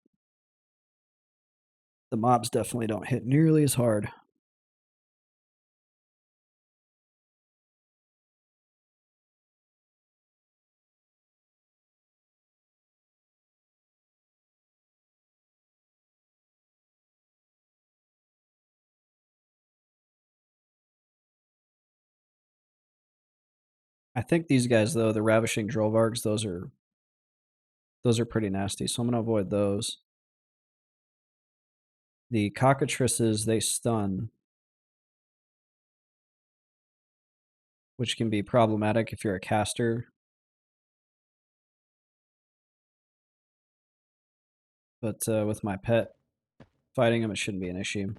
the mobs definitely don't hit nearly as hard. I think these guys, though, the Ravishing Drollvargs, those are pretty nasty, so I'm going to avoid those. The cockatrices, they stun, which can be problematic if you're a caster. But with my pet fighting them, it shouldn't be an issue.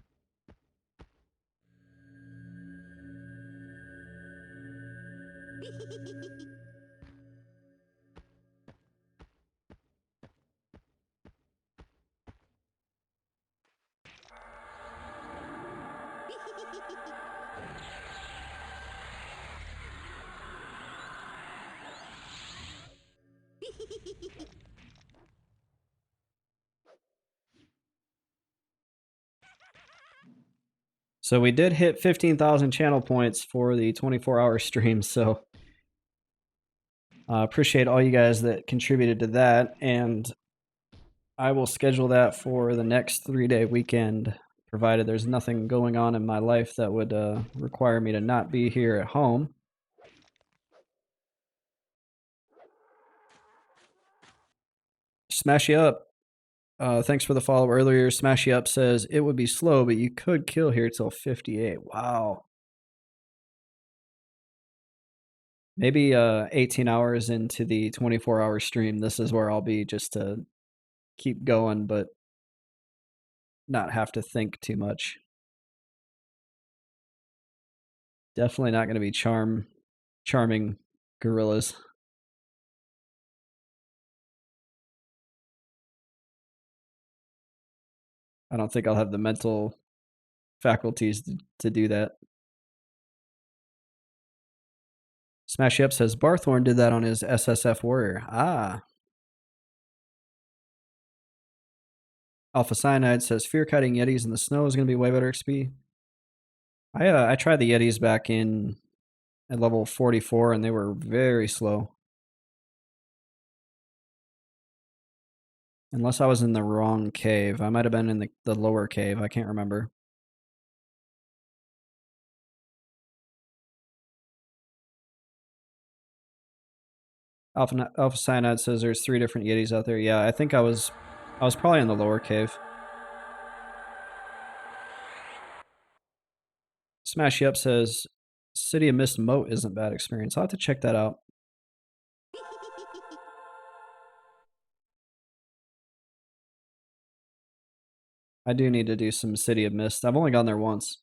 So we did hit 15,000 channel points for the 24-hour stream, so appreciate all you guys that contributed to that, and I will schedule that for the next 3-day weekend, provided there's nothing going on in my life that would require me to not be here at home. Smash you up. Thanks for the follow earlier. Smashy Up says it would be slow, but you could kill here till 58. Wow. Maybe 18 hours into the 24-hour stream, this is where I'll be, just to keep going, but not have to think too much. Definitely not going to be charming gorillas. I don't think I'll have the mental faculties to do that. Smashy Up says Barthorn did that on his SSF warrior. Ah. Alpha Cyanide says fear kiting Yetis in the snow is going to be way better XP. I tried the Yetis back in at level 44 and they were very slow. Unless I was in the wrong cave. I might have been in the lower cave. I can't remember. Alpha Cyanide says there's 3 different Yetis out there. Yeah, I think I was probably in the lower cave. Smashy Up says City of Mist Moat isn't bad experience. I'll have to check that out. I do need to do some City of Mist. I've only gone there once.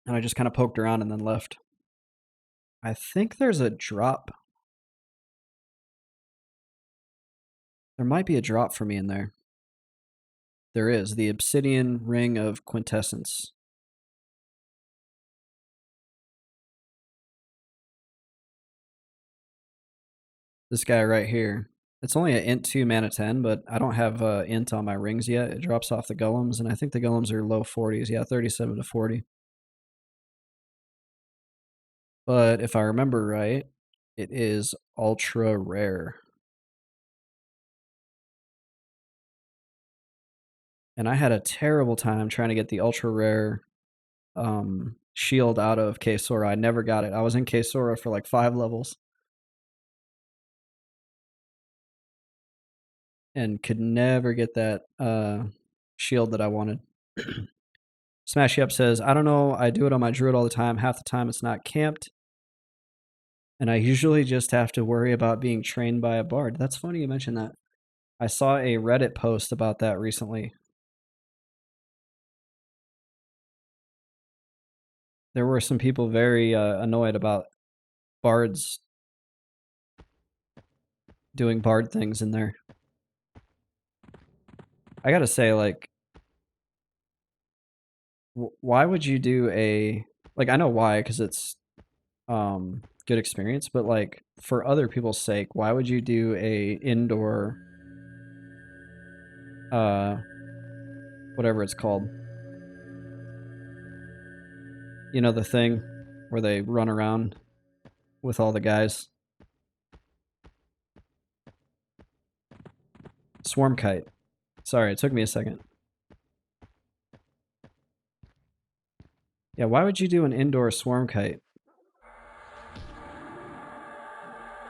And I just kind of poked around and then left. I think there's a drop. There might be a drop for me in there. There is. The Obsidian Ring of Quintessence. This guy right here. It's only an int 2 mana 10, but I don't have int on my rings yet. It drops off the golems, and I think the golems are low 40s. Yeah, 37 to 40. But if I remember right, it is ultra rare. And I had a terrible time trying to get the ultra rare shield out of K-Sora. I never got it. I was in K-Sora for like 5 levels. And could never get that shield that I wanted. Smashy Up says, I don't know, I do it on my druid all the time. Half the time it's not camped. And I usually just have to worry about being trained by a bard. That's funny you mentioned that. I saw a Reddit post about that recently. There were some people very annoyed about bards doing bard things in there. I gotta say, like, why would you do a, like, I know why, because it's good experience, but like for other people's sake, why would you do a indoor whatever it's called, you know, the thing where they run around with all the guys? Swarm kite. Sorry, it took me a second. Yeah, why would you do an indoor swarm kite?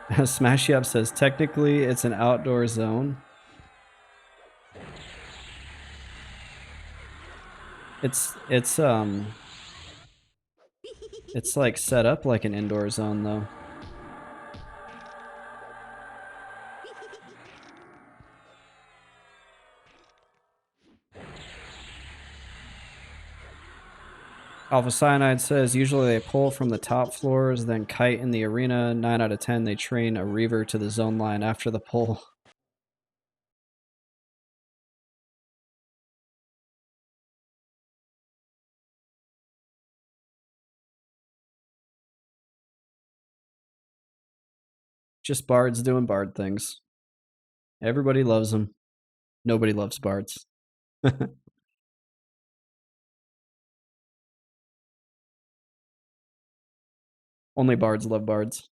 Smashy Up says technically it's an outdoor zone. It's like set up like an indoor zone though. Alpha Cyanide says usually they pull from the top floors, then kite in the arena. 9 out of 10 they train a reaver to the zone line after the pull. Just bards doing bard things. Everybody loves them. Nobody loves bards. Only bards love bards.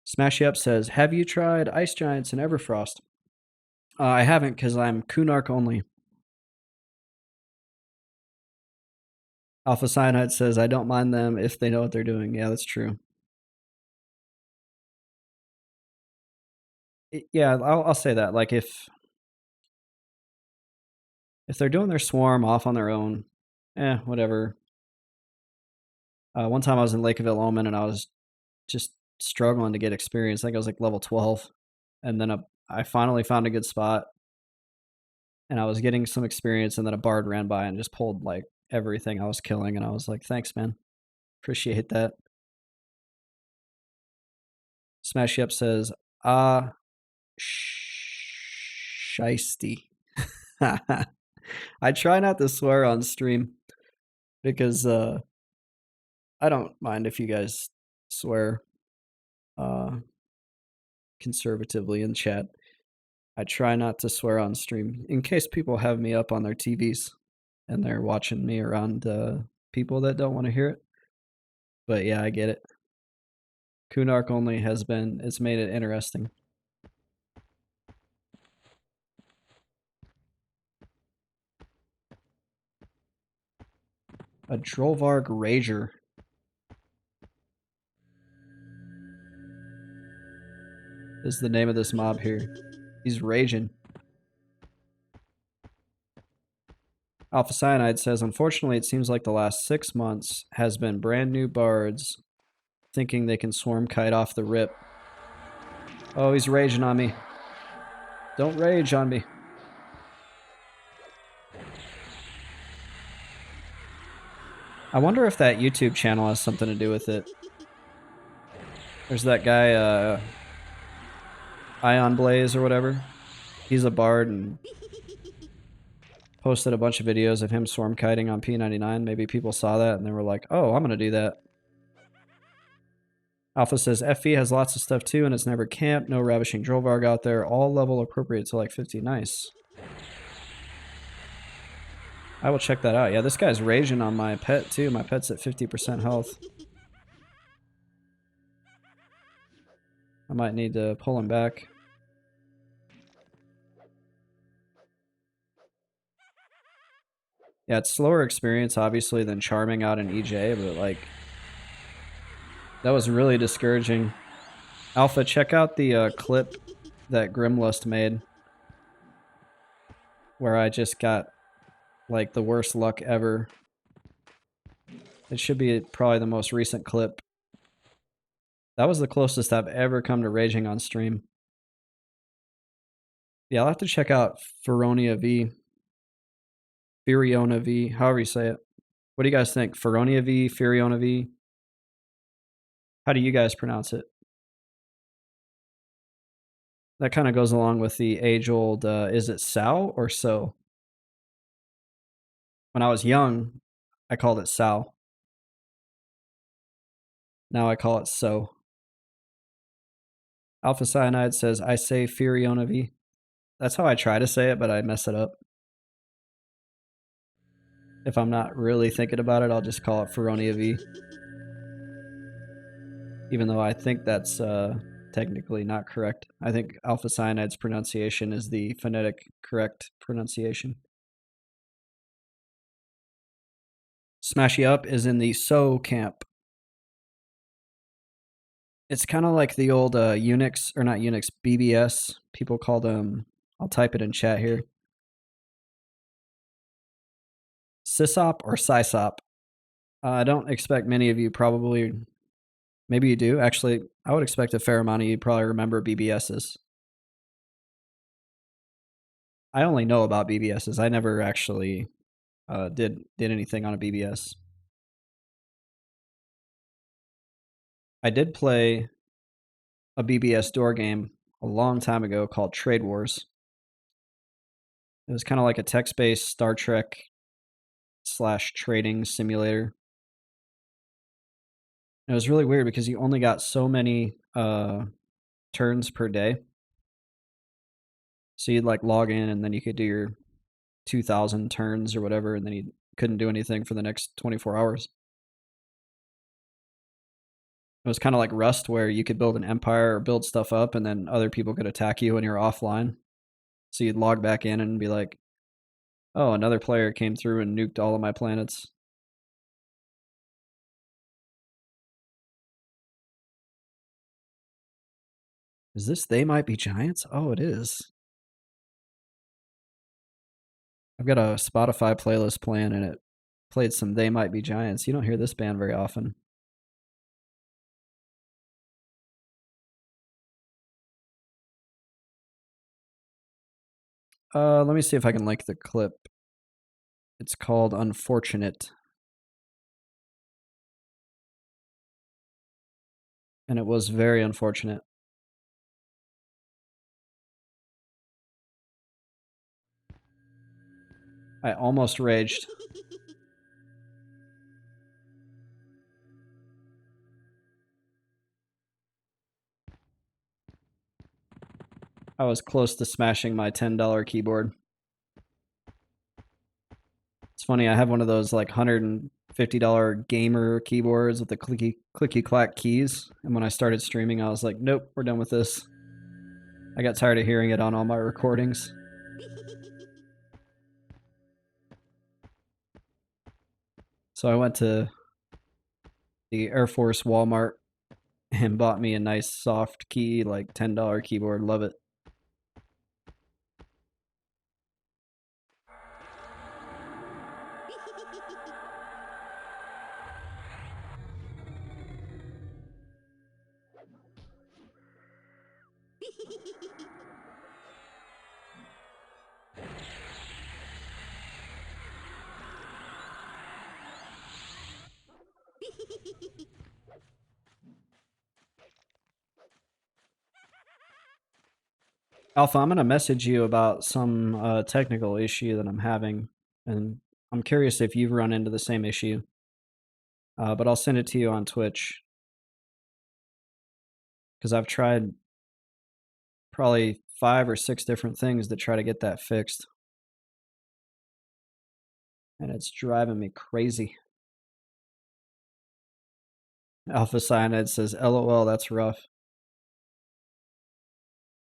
Smashy Up says, have you tried Ice Giants and Everfrost? I haven't because I'm Kunark only. Alpha Cyanide says, I don't mind them if they know what they're doing. Yeah, that's true. Yeah, I'll say that. Like if they're doing their swarm off on their own, whatever. One time I was in Lakeville Omen and I was just struggling to get experience. I think I was like level 12, and then I finally found a good spot, and I was getting some experience, and then a bard ran by and just pulled like everything I was killing, and I was like, thanks, man. Appreciate that. Smashy Up says, shisty. I try not to swear on stream because I don't mind if you guys swear conservatively in chat. I try not to swear on stream in case people have me up on their TVs and they're watching me around people that don't want to hear it. But yeah, I get it. Kunark only it's made it interesting. A Drolvarg Rager. Is the name of this mob here. He's raging. Alpha Cyanide says, unfortunately, it seems like the last 6 months has been brand new bards thinking they can swarm kite off the rip. Oh, he's raging on me. Don't rage on me. I wonder if that YouTube channel has something to do with it. There's that guy, Ion Blaze or whatever. He's a bard and posted a bunch of videos of him swarm kiting on P99. Maybe people saw that and they were like, oh, I'm going to do that. Alpha says, FV has lots of stuff too and it's never camped. No Ravishing Drolvarg out there. All level appropriate to like 50. Nice. I will check that out. Yeah, this guy's raging on my pet too. My pet's at 50% health. I might need to pull him back. Yeah, it's slower experience, obviously, than charming out in EJ, but like, that was really discouraging. Alpha, check out the clip that Grimlust made, where I just got like the worst luck ever. It should be probably the most recent clip. That was the closest I've ever come to raging on stream. Yeah, I'll have to check out Feronia V. Furiona V, however you say it. What do you guys think? Feronia V, Furiona V? How do you guys pronounce it? That kind of goes along with the age-old, is it Sal or So? When I was young, I called it Sal. Now I call it So. Alpha Cyanide says, I say Furiona V. That's how I try to say it, but I mess it up. If I'm not really thinking about it, I'll just call it Feronia V. Even though I think that's technically not correct. I think Alpha Cyanide's pronunciation is the phonetic correct pronunciation. Smashy Up is in the So camp. It's kind of like the old Unix, or not Unix, BBS. People call them, I'll type it in chat here. Sysop or Sysop. I don't expect many of you probably, maybe you do. Actually, I would expect a fair amount of you probably remember BBSs. I only know about BBSs. I never actually did anything on a BBS. I did play a BBS door game a long time ago called Trade Wars. It was kind of like a text-based Star Trek / trading simulator. It was really weird because you only got so many turns per day. So you'd like log in and then you could do your 2,000 turns or whatever, and then you couldn't do anything for the next 24 hours. It was kind of like Rust, where you could build an empire or build stuff up, and then other people could attack you when you're offline. So you'd log back in and be like, oh, another player came through and nuked all of my planets. Is this They Might Be Giants? Oh, it is. I've got a Spotify playlist playing and it played some They Might Be Giants. You don't hear this band very often. Let me see if I can link the clip. It's called Unfortunate. And it was very unfortunate. I almost raged. I was close to smashing my $10 keyboard. It's funny, I have one of those like $150 gamer keyboards with the clicky clack keys. And when I started streaming, I was like, nope, we're done with this. I got tired of hearing it on all my recordings. So I went to the Air Force Walmart and bought me a nice soft key, like $10 keyboard. Love it. Alpha, I'm going to message you about some technical issue that I'm having, and I'm curious if you've run into the same issue. But I'll send it to you on Twitch because I've tried probably 5 or 6 different things to try to get that fixed, and it's driving me crazy. Alpha Cyanide says, "LOL, that's rough."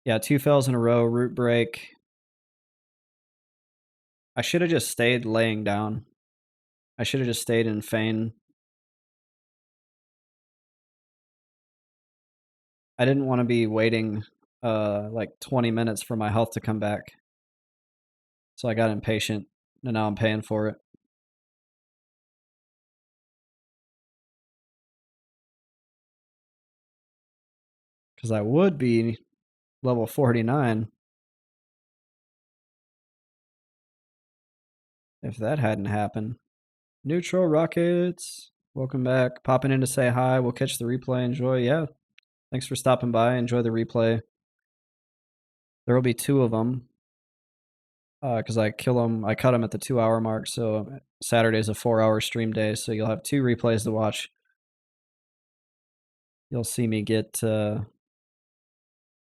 Yeah, 2 fails in a row, root break. I should have just stayed laying down. I should have just stayed in feign. I didn't want to be waiting like 20 minutes for my health to come back. So I got impatient, and now I'm paying for it. Because I would be level 49 if that hadn't happened. Neutral Rockets, welcome back. Popping in to say hi. We'll catch the replay. Enjoy. Yeah, thanks for stopping by. Enjoy the replay. There will be 2 of them because I cut them at the 2-hour mark. So Saturday's a 4-hour stream day. So you'll have 2 replays to watch. You'll see me get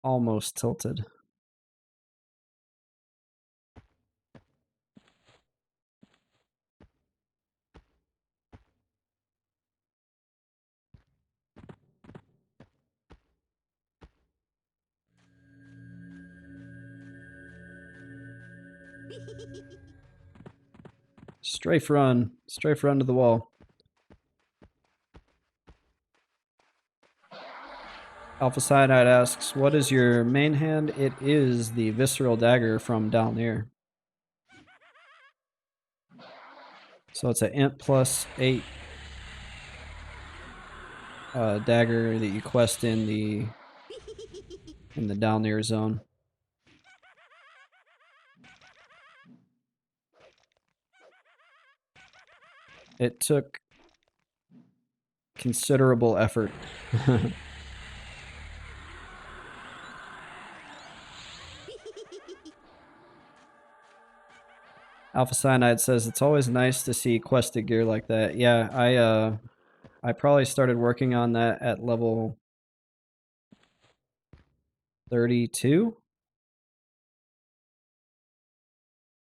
almost tilted. Strafe run to the wall. Alpha Cyanide asks, what is your main hand? It is the Visceral Dagger from down there. So it's an int +8 dagger that you quest in the down there zone. It took considerable effort. Alpha Cyanide says it's always nice to see quested gear like that. Yeah, I probably started working on that at level 32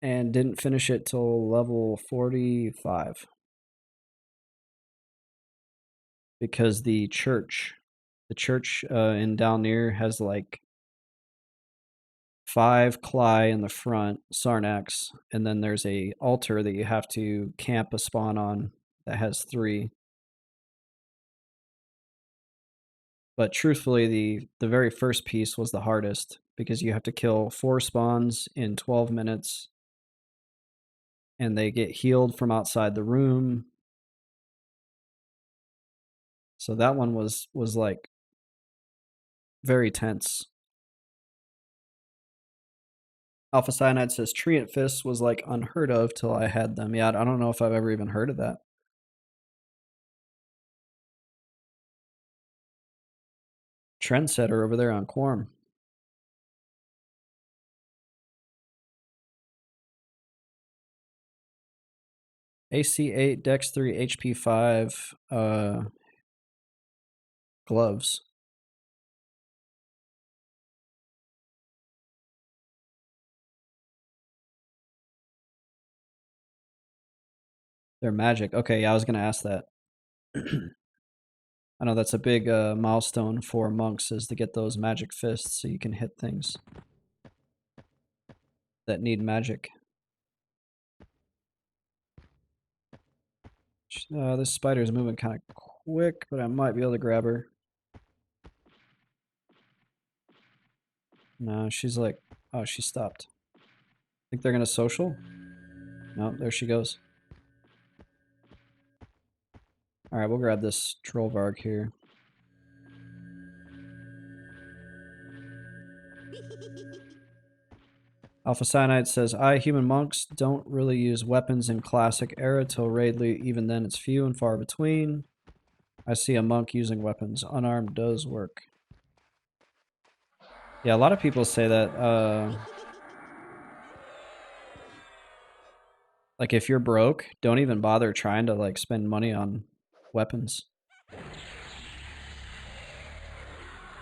and didn't finish it till level 45 because the church in down near has like 5 Cly in the front, Sarnax, and then there's a altar that you have to camp a spawn on that has 3. But truthfully, the very first piece was the hardest because you have to kill 4 spawns in 12 minutes, and they get healed from outside the room. So that one was like very tense. Alpha Cyanide says Treant Fists was like unheard of till I had them. Yeah, I don't know if I've ever even heard of that. Trendsetter over there on Quorum. AC8, Dex 3, HP 5, gloves. They're magic. Okay, yeah, I was going to ask that. I know that's a big milestone for monks is to get those magic fists so you can hit things that need magic. This spider's moving kind of quick, but I might be able to grab her. No, she's like, oh, she stopped. Think they're going to social? No, there she goes. All right, we'll grab this Trollvarg here. Alpha Cyanide says, human monks don't really use weapons in classic era till raidly. Even then, it's few and far between. I see a monk using weapons. Unarmed does work. Yeah, a lot of people say that, like, if you're broke, don't even bother trying to, like, spend money on weapons.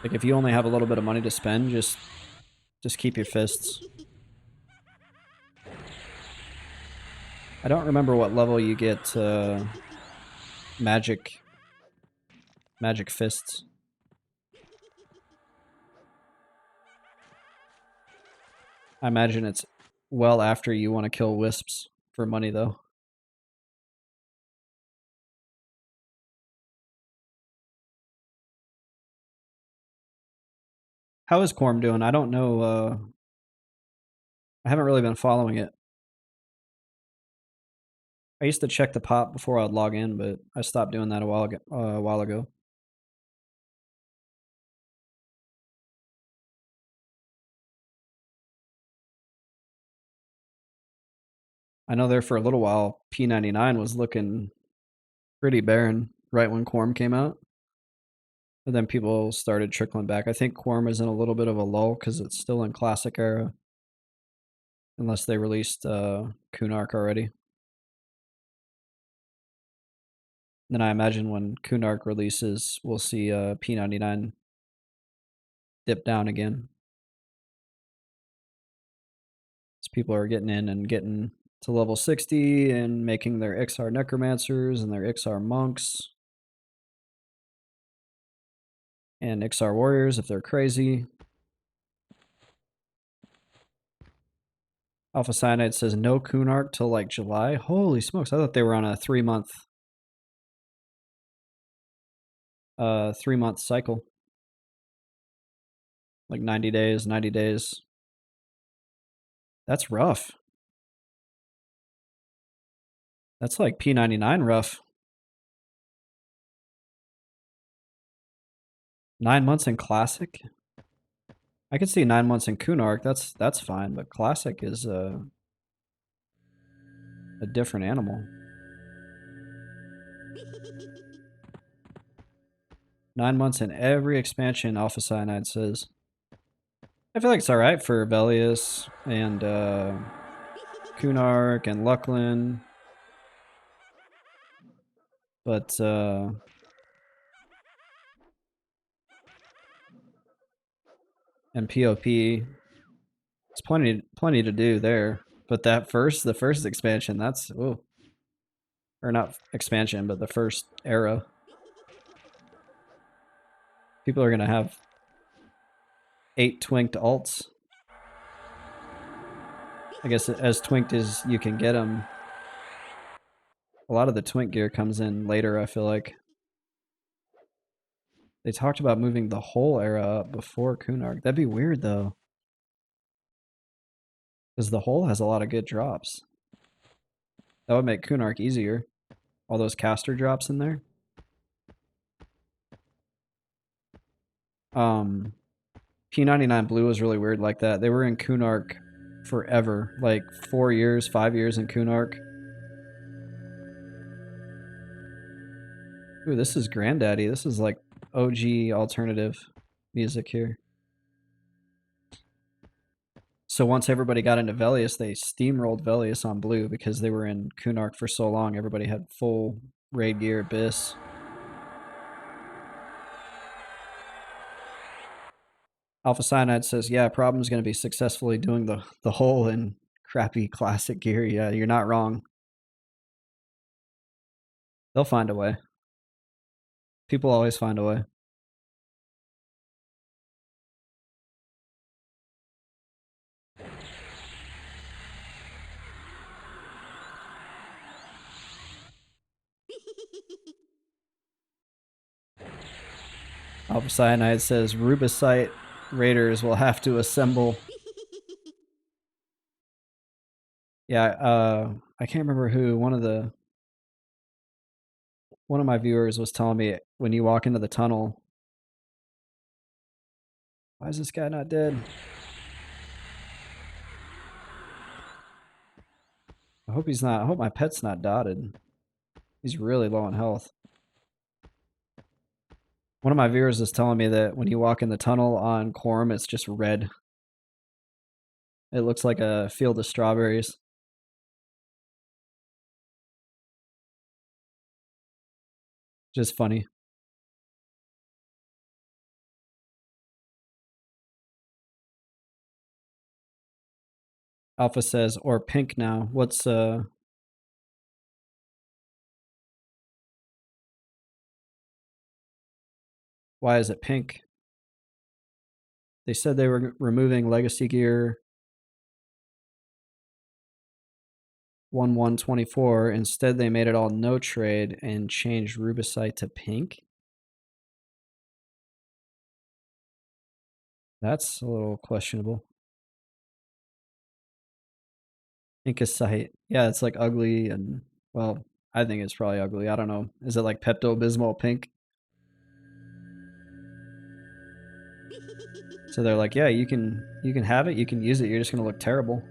Like, if you only have a little bit of money to spend, just keep your fists. I don't remember what level you get, magic fists. I imagine it's well after you want to kill wisps for money, though. How is Corm doing? I don't know. I haven't really been following it. I used to check the pop before I'd log in, but I stopped doing that a while ago. I know there for a little while, P99 was looking pretty barren right when Quorum came out. And then people started trickling back. I think Quorum is in a little bit of a lull because it's still in Classic era. Unless they released Kunark already. Then I imagine when Kunark releases, we'll see P99 dip down again. As people are getting in and getting to level 60 and making their XR necromancers and their XR monks. And XR warriors if they're crazy. Alpha Cyanide says no Kunark till like July. Holy smokes, I thought they were on a 3-month 3-month cycle. Like 90 days, 90 days. That's rough. That's like P99 rough. 9 months in Classic? I could see 9 months in Kunark. That's fine, but Classic is a different animal. 9 months in every expansion, Alpha Cyanide says. I feel like it's alright for Velius and Kunark and Lucklin. But and POP, it's plenty to do there. But the first expansion, that's ooh. Or not expansion, but the first era. People are gonna have 8 twinked alts. I guess as twinked as you can get them. A lot of the twink gear comes in later, I feel like. They talked about moving the whole era up before Kunark. That'd be weird though, because the whole has a lot of good drops. That would make Kunark easier. All those caster drops in there. P99 Blue was really weird like that. They were in Kunark forever, like 4 years, 5 years in Kunark. Ooh, this is Granddaddy. This is like OG alternative music here. So once everybody got into Velius, they steamrolled Velius on Blue because they were in Kunark for so long. Everybody had full raid gear, Abyss. Alpha Cyanide says, yeah, problem's going to be successfully doing the whole in crappy classic gear. Yeah, you're not wrong. They'll find a way. People always find a way. Alpha Cyanide says, Rubicite raiders will have to assemble. Yeah, I can't remember who. One of my viewers was telling me when you walk into the tunnel. Why is this guy not dead? I hope he's not. I hope my pet's not dotted. He's really low on health. One of my viewers is telling me that when you walk in the tunnel on Quorum, it's just red. It looks like a field of strawberries. Just funny. Alpha says, or pink now. What's why is it pink? They said they were removing legacy gear 1124. Instead, they made it all no trade and changed Rubicite to pink. That's a little questionable. Incasite. Yeah, it's like ugly and, well, I think it's probably ugly. I don't know. Is it like Pepto-Bismol pink? So they're like, yeah, you can have it, you can use it, you're just gonna look terrible.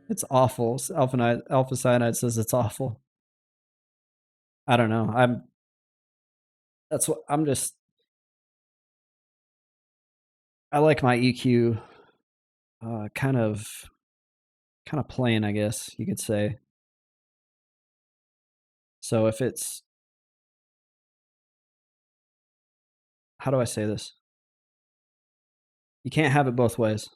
It's awful. Alpha Cyanide says it's awful. I don't know. I like my EQ kind of plain, I guess you could say. So if it's, how do I say this? You can't have it both ways.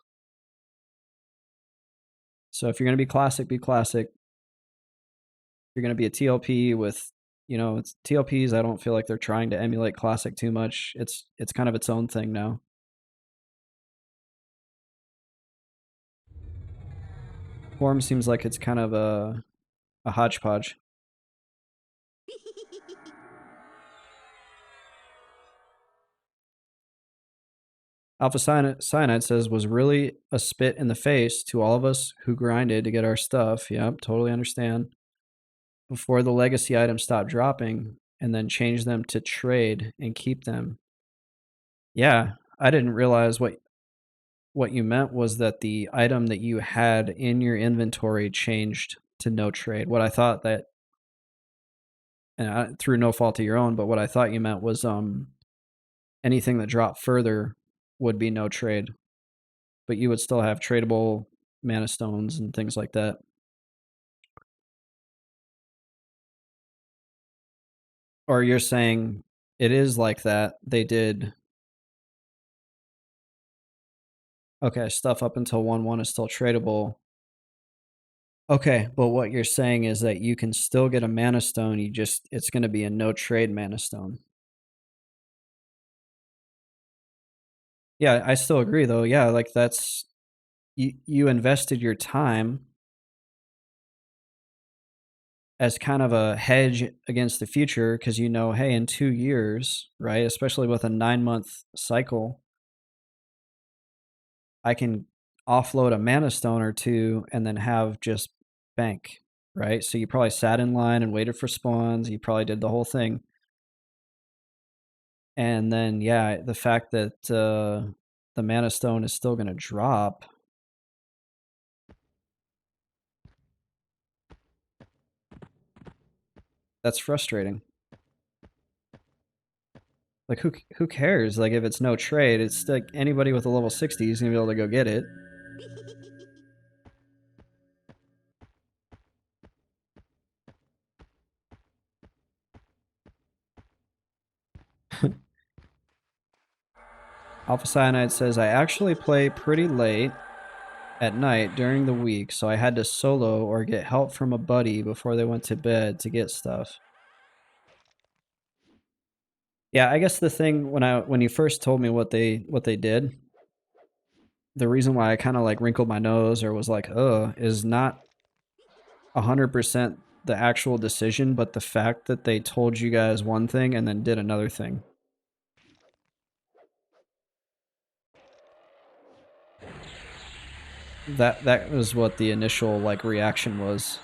So if you're going to be classic, be classic. If you're going to be a TLP with, it's TLPs, I don't feel like they're trying to emulate classic too much. It's kind of its own thing now. Form seems like it's kind of a hodgepodge. Alpha Cyanide says, was really a spit in the face to all of us who grinded to get our stuff. Yep, totally understand. Before the legacy items stopped dropping, and then change them to trade and keep them. Yeah, I didn't realize what you meant was that the item that you had in your inventory changed to no trade. What I thought that, and through no fault of your own, but what I thought you meant was anything that dropped further would be no trade, but you would still have tradable mana stones and things like that. Or you're saying it is like that. They did. Okay, stuff up until 1/1 is still tradable. Okay, but what you're saying is that you can still get a mana stone, it's going to be a no trade mana stone. Yeah, I still agree though. Yeah, like that's you invested your time as kind of a hedge against the future, because you know, hey, in 2 years, right, especially with a 9-month cycle, I can offload a mana stone or two and then have just bank, right? So you probably sat in line and waited for spawns. You probably did the whole thing. And then, yeah, the fact that the mana stone is still going to drop. That's frustrating. Like, who cares? Like, if it's no trade, it's like anybody with a level 60 is going to be able to go get it. Alpha Cyanide says, I actually play pretty late at night during the week, so I had to solo or get help from a buddy before they went to bed to get stuff. Yeah, I guess the thing when you first told me what they did, the reason why I kind of like wrinkled my nose or was like, is not 100% the actual decision, but the fact that they told you guys one thing and then did another thing. That was what the initial like reaction was.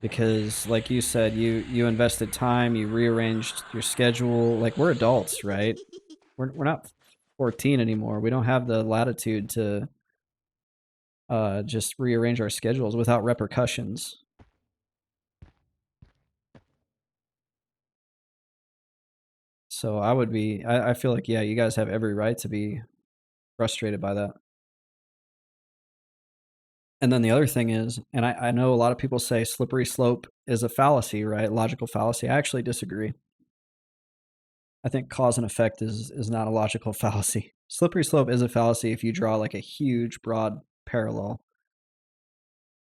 Because like you said, you invested time, you rearranged your schedule. Like, we're adults, right? We're not 14 anymore. We don't have the latitude to just rearrange our schedules without repercussions. So I feel like, yeah, you guys have every right to be frustrated by that. And then the other thing is, and I know a lot of people say slippery slope is a fallacy, right? Logical fallacy. I actually disagree. I think cause and effect is not a logical fallacy. Slippery slope is a fallacy if you draw like a huge, broad parallel.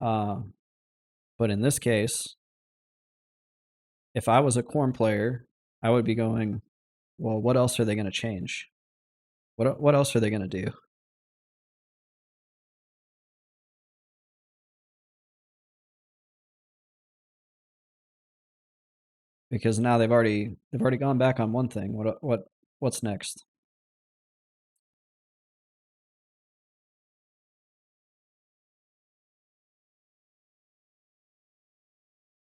But in this case, if I was a corn player, I would be going, well, what else are they going to change? What else are they going to do? Because now they've already gone back on one thing. What's next?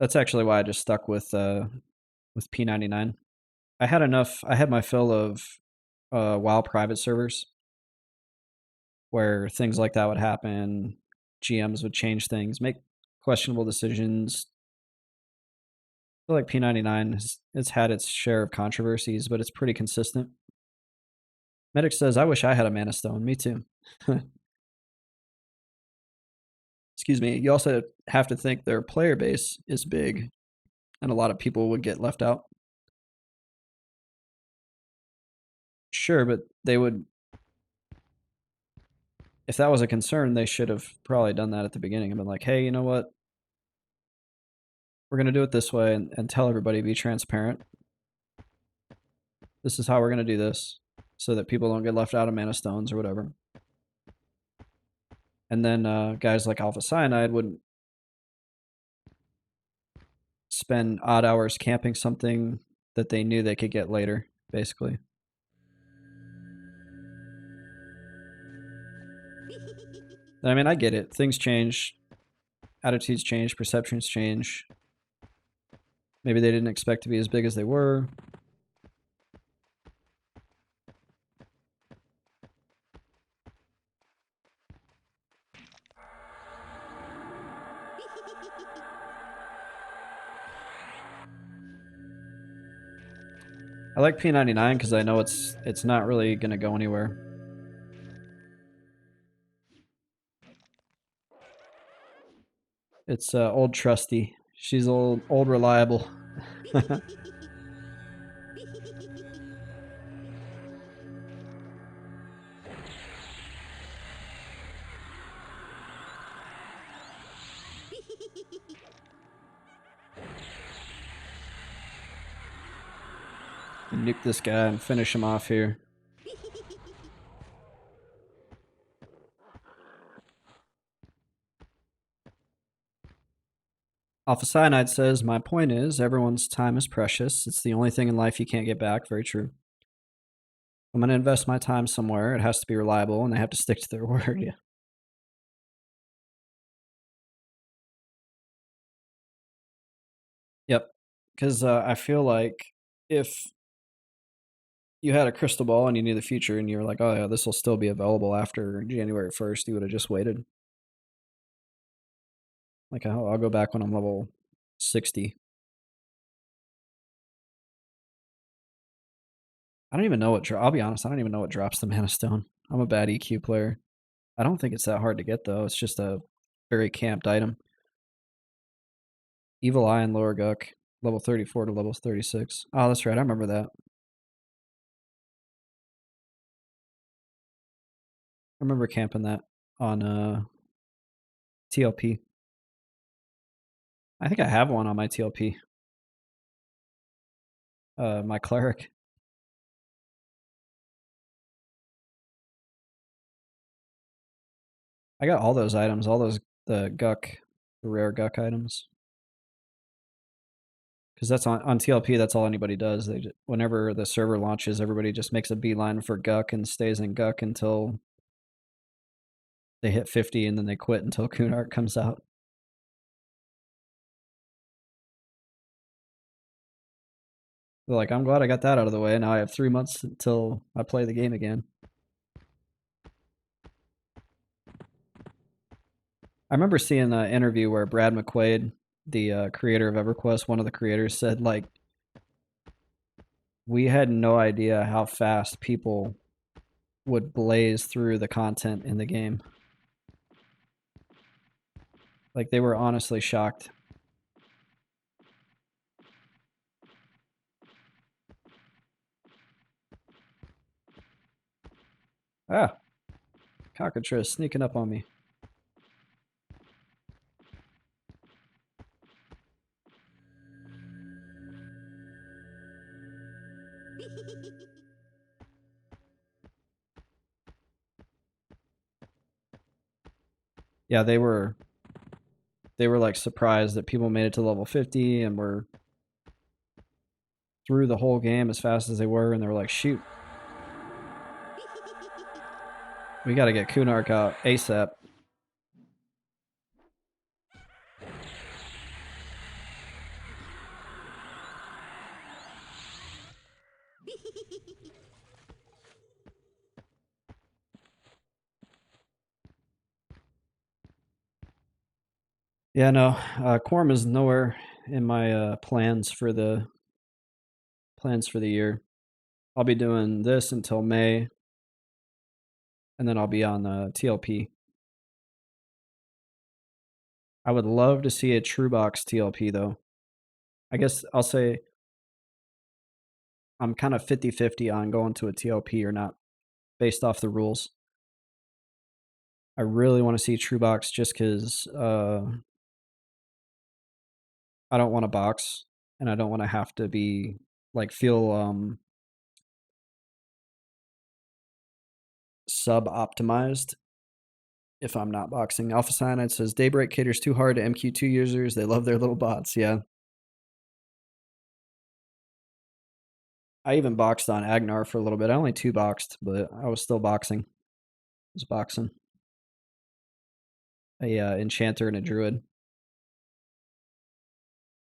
That's actually why I just stuck with P99. I had my fill of WoW private servers where things like that would happen. GMs would change things, make questionable decisions. I feel like P99 it's had its share of controversies, but it's pretty consistent. Medic says, I wish I had a mana stone. Me too. Excuse me. You also have to think their player base is big, and a lot of people would get left out. Sure, but they would. If that was a concern, they should have probably done that at the beginning and been like, hey, you know what? We're going to do it this way and tell everybody, be transparent. This is how we're going to do this so that people don't get left out of mana stones or whatever. And then guys like Alpha Cyanide would spend odd hours camping something that they knew they could get later, basically. I mean, I get it. Things change. Attitudes change. Perceptions change. Maybe they didn't expect to be as big as they were. I like P99 because I know it's not really going to go anywhere. It's old trusty. She's old reliable. Nuke this guy and finish him off here. Alpha Cyanide says, my point is, everyone's time is precious. It's the only thing in life you can't get back. Very true. I'm going to invest my time somewhere. It has to be reliable, and they have to stick to their word. Yeah. Yep. Because I feel like if you had a crystal ball and you knew the future and you were like, oh, yeah, this will still be available after January 1st, you would have just waited. Like, I'll go back when I'm level 60. I don't even know what I'll be honest, I don't even know what drops the Mana Stone. I'm a bad EQ player. I don't think it's that hard to get, though. It's just a very camped item. Evil Eye and Lower Guck, level 34 to level 36. Oh, that's right. I remember that. I remember camping that on TLP. I think I have one on my TLP. My Cleric. I got all those items, all those the rare Guck items. Because that's on TLP, that's all anybody does. Whenever the server launches, everybody just makes a beeline for Guck and stays in Guck until they hit 50, and then they quit until Kunark comes out. They're like, I'm glad I got that out of the way. Now I have 3 months until I play the game again. I remember seeing an interview where Brad McQuaid, the creator of Everquest, one of the creators, said, like, we had no idea how fast people would blaze through the content in the game. Like, they were honestly shocked. Ah, cockatrice sneaking up on me. Yeah, they were like surprised that people made it to level 50 and were through the whole game as fast as they were, and they were like, shoot, we got to get Kunark out ASAP. Yeah, no, Quorum is nowhere in my plans for the year. I'll be doing this until May, and then I'll be on TLP. I would love to see a True Box TLP, though. I guess I'll say I'm kind of 50-50 on going to a TLP or not, based off the rules. I really want to see True Box just because I don't want to box, and I don't want to have to be like feel sub optimized if I'm not boxing. Alpha Cyanide says Daybreak caters too hard to MQ2 users. They love their little bots. Yeah. I even boxed on Agnar for a little bit. I only 2-boxed, but I was still boxing. I was boxing. A enchanter and a druid.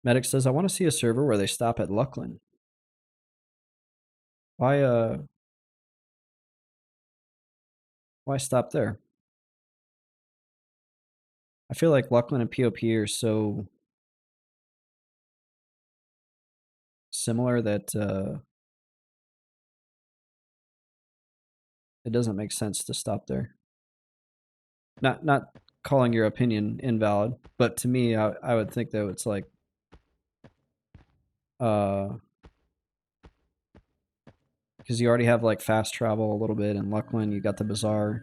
Medic says, I want to see a server where they stop at Luckland. Why stop there? I feel like Luckland and POP are so similar that it doesn't make sense to stop there. Not calling your opinion invalid, but to me, I would think that it's like because you already have like fast travel a little bit in Luckland, you got the bazaar.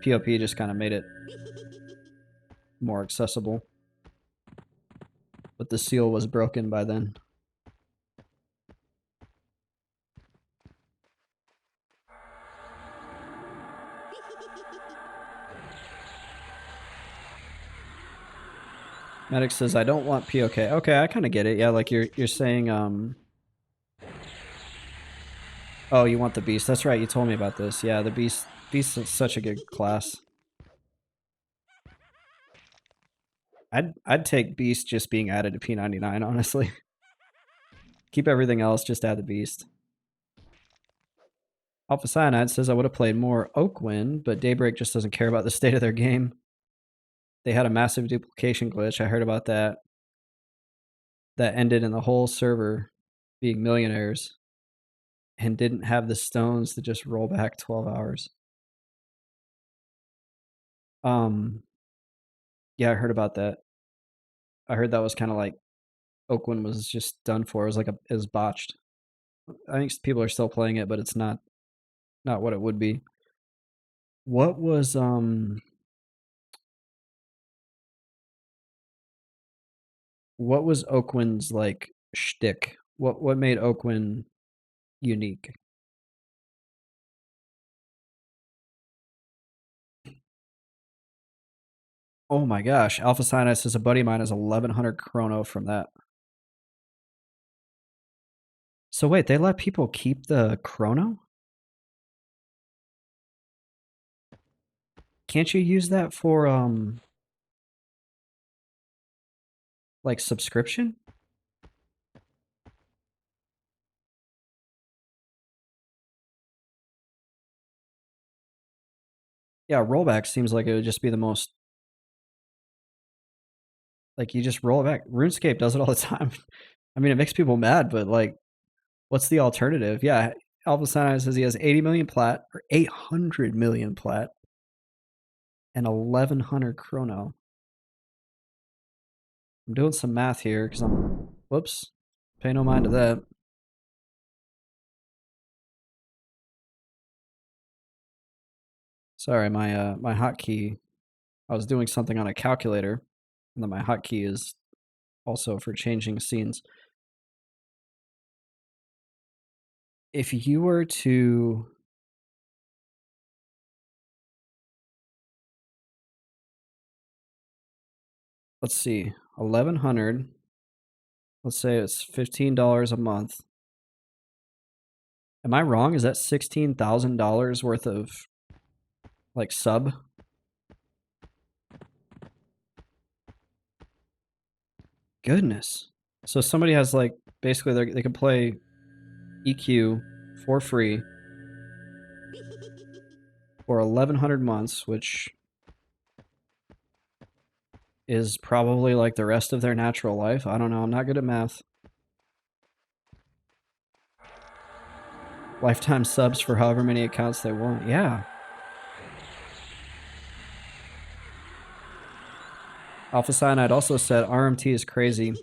POP just kind of made it more accessible, but the seal was broken by then. Medic says, I don't want POK. Okay, I kind of get it. Yeah, like you're saying, oh, you want the Beast. That's right, you told me about this. Yeah, the Beast is such a good class. I'd take Beast just being added to P99, honestly. Keep everything else, just add the Beast. Alpha Cyanide says I would have played more Oakwind, but Daybreak just doesn't care about the state of their game. They had a massive duplication glitch. I heard about that. That ended in the whole server being millionaires and didn't have the stones to just roll back 12 hours. Yeah, I heard about that. I heard that was kind of like Oakwind was just done for. It was botched. I think people are still playing it, but it's not what it would be. What was Oakwind's like shtick? What made Oakwind unique? Oh my gosh, Alpha Cyanide says a buddy of mine has 1100 chrono from that. So wait, they let people keep the chrono? Can't you use that for like subscription? Yeah, rollback seems like it would just be the most, like you just roll it back. RuneScape does it all the time. I mean, it makes people mad, but like, what's the alternative? Yeah, Alpha Cyanide says he has 80 million plat or 800 million plat and 1100 chrono. I'm doing some math here because whoops, pay no mind to that. Sorry, my hotkey. I was doing something on a calculator, and then my hotkey is also for changing scenes. If you were to let's see, 1100. Let's say it's $15 a month. Am I wrong? Is that $16,000 worth of like sub? Goodness. So somebody has like basically they can play EQ for free for 1100 months, which is probably like the rest of their natural life. I don't know. I'm not good at math. Lifetime subs for however many accounts they want. Yeah. Alpha Cyanide also said RMT is crazy.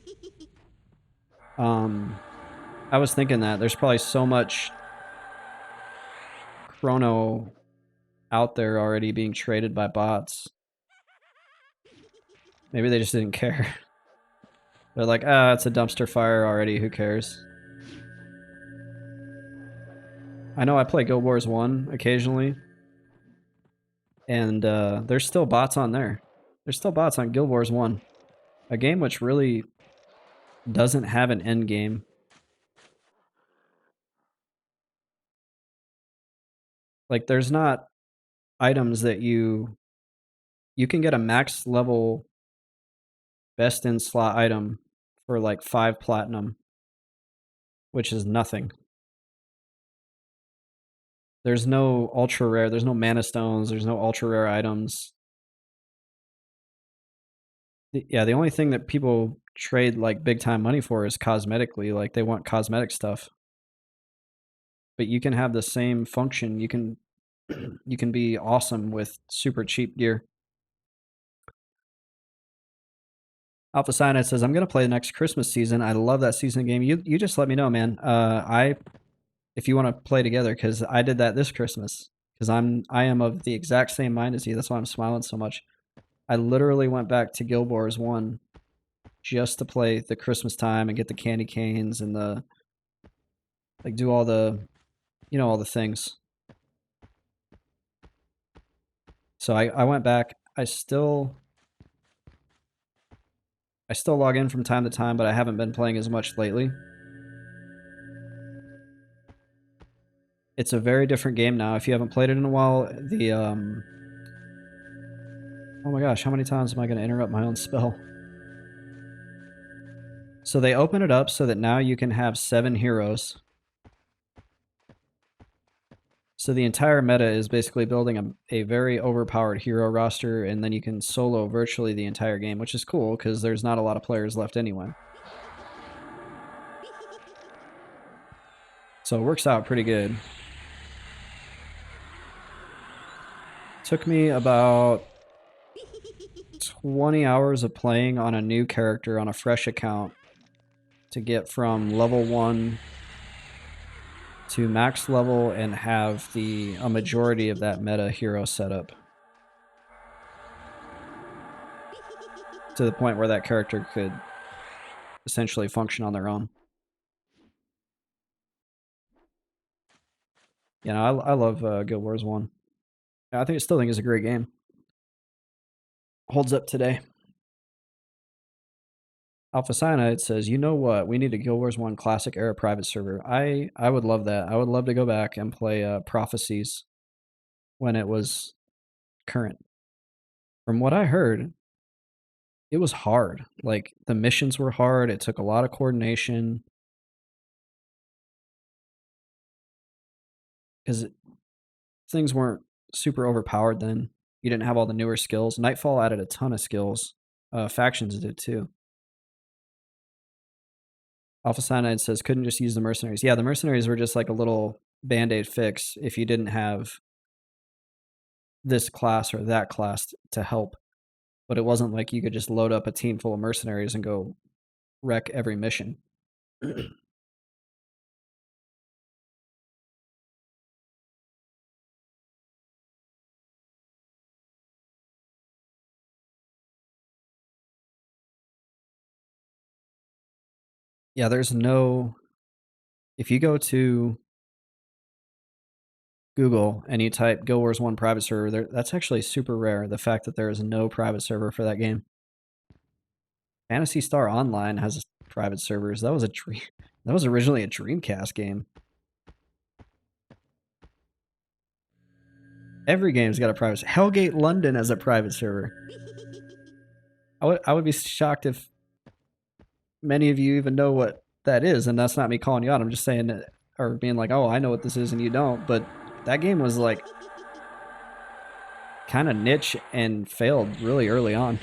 I was thinking that there's probably so much chrono out there already being traded by bots. Maybe they just didn't care. They're like, ah, it's a dumpster fire already, who cares? I know I play Guild Wars 1 occasionally, and there's still bots on there. There's still bots on Guild Wars 1. A game which really doesn't have an end game. Like, there's not items that you can get a max level best in slot item for like 5 platinum, which is nothing. There's no ultra rare, there's no mana stones, there's no ultra rare items. Yeah, the only thing that people trade like big time money for is cosmetically, like they want cosmetic stuff. But you can have the same function, you can you can be awesome with super cheap gear. Alpha Cyanide says, I'm gonna play the next Christmas season. I love that season game. You just let me know, man. If you want to play together, because I did that this Christmas. Because I am of the exact same mind as you. That's why I'm smiling so much. I literally went back to Guild Wars 1 just to play the Christmas time and get the candy canes and the like do all the all the things. So I went back. I still I still log in from time to time, but I haven't been playing as much lately. It's a very different game now. If you haven't played it in a while, the oh my gosh, how many times am I going to interrupt my own spell? So they open it up so that now you can have 7 heroes. So the entire meta is basically building a very overpowered hero roster, and then you can solo virtually the entire game, which is cool because there's not a lot of players left anyway. So it works out pretty good. Took me about 20 hours of playing on a new character on a fresh account to get from level 1 to max level and have a majority of that meta hero setup. To the point where that character could essentially function on their own. You know, I love Guild Wars 1. I still think it's a great game. Holds up today. Alpha Cyanide says, you know what? We need a Guild Wars 1 Classic Era private server. I would love that. I would love to go back and play Prophecies when it was current. From what I heard, it was hard. Like, the missions were hard. It took a lot of coordination. Because things weren't super overpowered then. You didn't have all the newer skills. Nightfall added a ton of skills. Factions did too. Alpha Cyanide says, couldn't just use the mercenaries. Yeah, the mercenaries were just like a little band-aid fix if you didn't have this class or that class to help. But it wasn't like you could just load up a team full of mercenaries and go wreck every mission. Yeah, there's no... If you go to Google and you type Guild Wars 1 private server, that's actually super rare, the fact that there is no private server for that game. Phantasy Star Online has private servers. That was originally a Dreamcast game. Every game's got a private server. Hellgate London has a private server. I would be shocked if many of you even know what that is, and that's not me calling you out. I'm just saying that, or being like, oh, I know what this is and you don't. But that game was like kind of niche and failed really early on.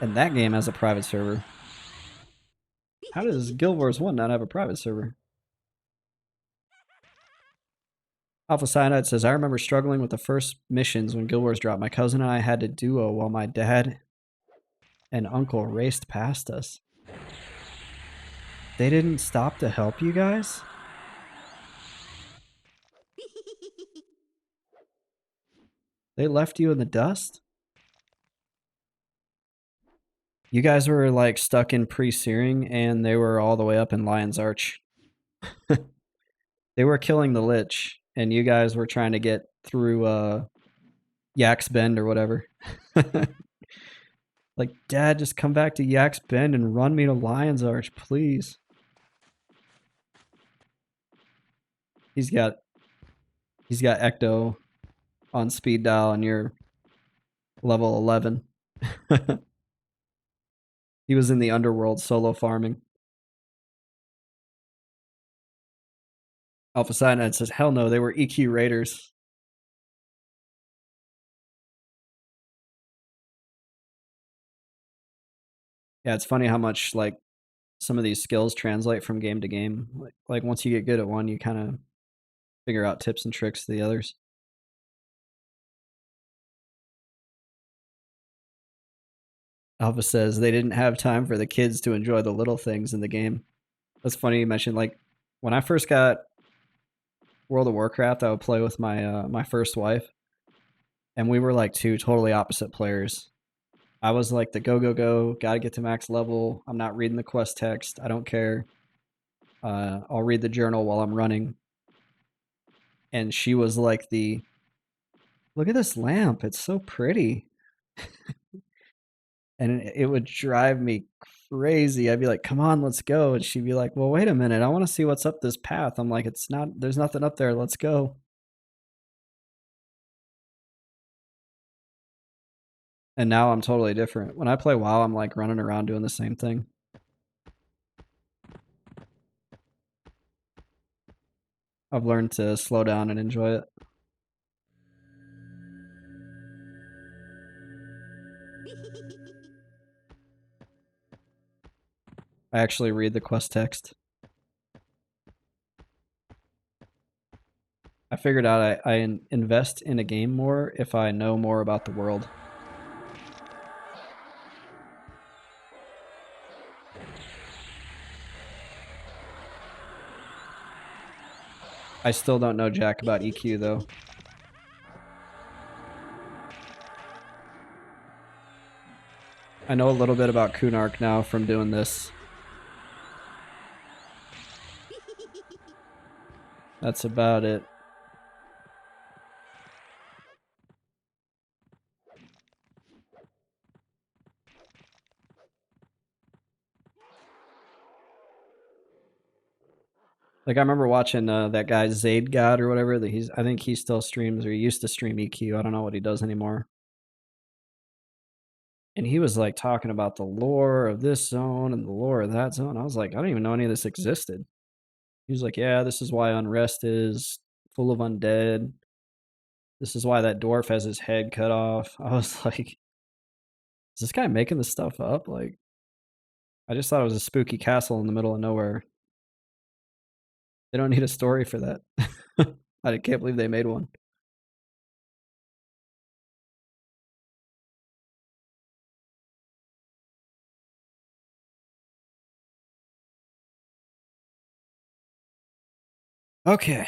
And that game has a private server. How does Guild Wars 1 not have a private server? Alpha Cyanide says, I remember struggling with the first missions when Guild Wars dropped. My cousin and I had to duo while my dad and uncle raced past us. They didn't stop to help you guys? They left you in the dust? You guys were like stuck in pre-searing and they were all the way up in Lion's Arch. They were killing the Lich and you guys were trying to get through Yak's Bend or whatever. Like, Dad, just come back to Yak's Bend and run me to Lion's Arch, please. He's got Ecto on speed dial and you're level 11. He was in the underworld solo farming. Alpha Cyanide says, hell no, they were EQ raiders. Yeah, it's funny how much like some of these skills translate from game to game. Like once you get good at one, you kind of figure out tips and tricks to the others. Alpha says they didn't have time for the kids to enjoy the little things in the game. That's funny you mentioned, like, when I first got World of Warcraft, I would play with my first wife, and we were like two totally opposite players. I was like the go, go, go, gotta get to max level. I'm not reading the quest text. I don't care. I'll read the journal while I'm running. And she was like look at this lamp. It's so pretty. And it would drive me crazy. I'd be like, come on, let's go. And she'd be like, well, wait a minute. I want to see what's up this path. I'm like, there's nothing up there. Let's go. And now I'm totally different. When I play WoW, I'm like running around doing the same thing. I've learned to slow down and enjoy it. I actually read the quest text. I figured out I invest in a game more if I know more about the world. I still don't know jack about EQ though. I know a little bit about Kunark now from doing this. That's about it. Like I remember watching that guy Zaid God or whatever that I think he still streams or he used to stream EQ. I don't know what he does anymore. And he was like talking about the lore of this zone and the lore of that zone. I was like, I don't even know any of this existed. He was like, yeah, this is why Unrest is full of undead. This is why that dwarf has his head cut off. I was like, is this guy making this stuff up? Like, I just thought it was a spooky castle in the middle of nowhere. They don't need a story for that. I can't believe they made one. Okay.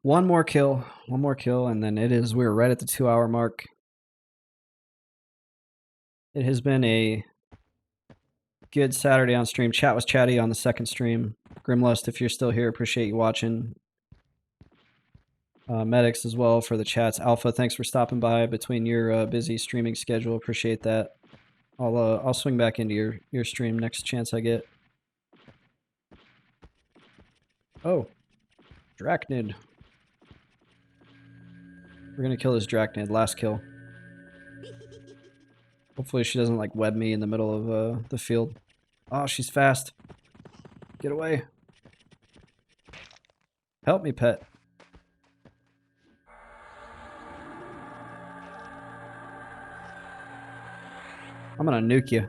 One more kill, and then we're right at the 2 hour mark. It has been a good Saturday on stream. Chat was chatty on the second stream. Grimlust, if you're still here, appreciate you watching. Medics as well for the chats. Alpha, thanks for stopping by between your busy streaming schedule. Appreciate that. I'll swing back into your stream next chance I get. Oh, Drachnid. We're gonna kill this Drachnid. Last kill. Hopefully she doesn't like web me in the middle of the field. Oh, she's fast. Get away. Help me, pet. I'm gonna nuke you.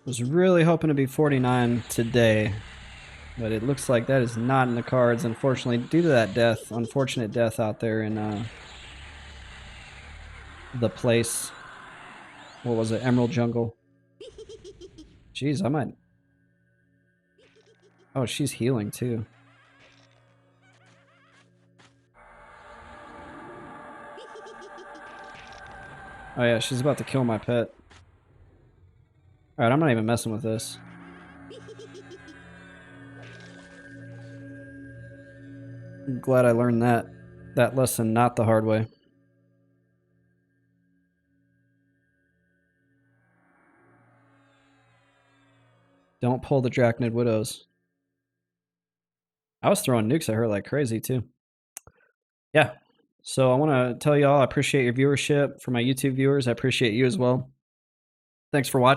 Was really hoping to be 49 today, but it looks like that is not in the cards, unfortunately, due to that death, unfortunate death out there in the place. What was it? Emerald Jungle. Jeez, I might... Oh, she's healing too. Oh yeah, she's about to kill my pet. Alright, I'm not even messing with this. I'm glad I learned that lesson not the hard way. Don't pull the Drachnid Widows. I was throwing nukes at her like crazy too. Yeah. So I want to tell y'all I appreciate your viewership. For my YouTube viewers, I appreciate you as well. Thanks for watching.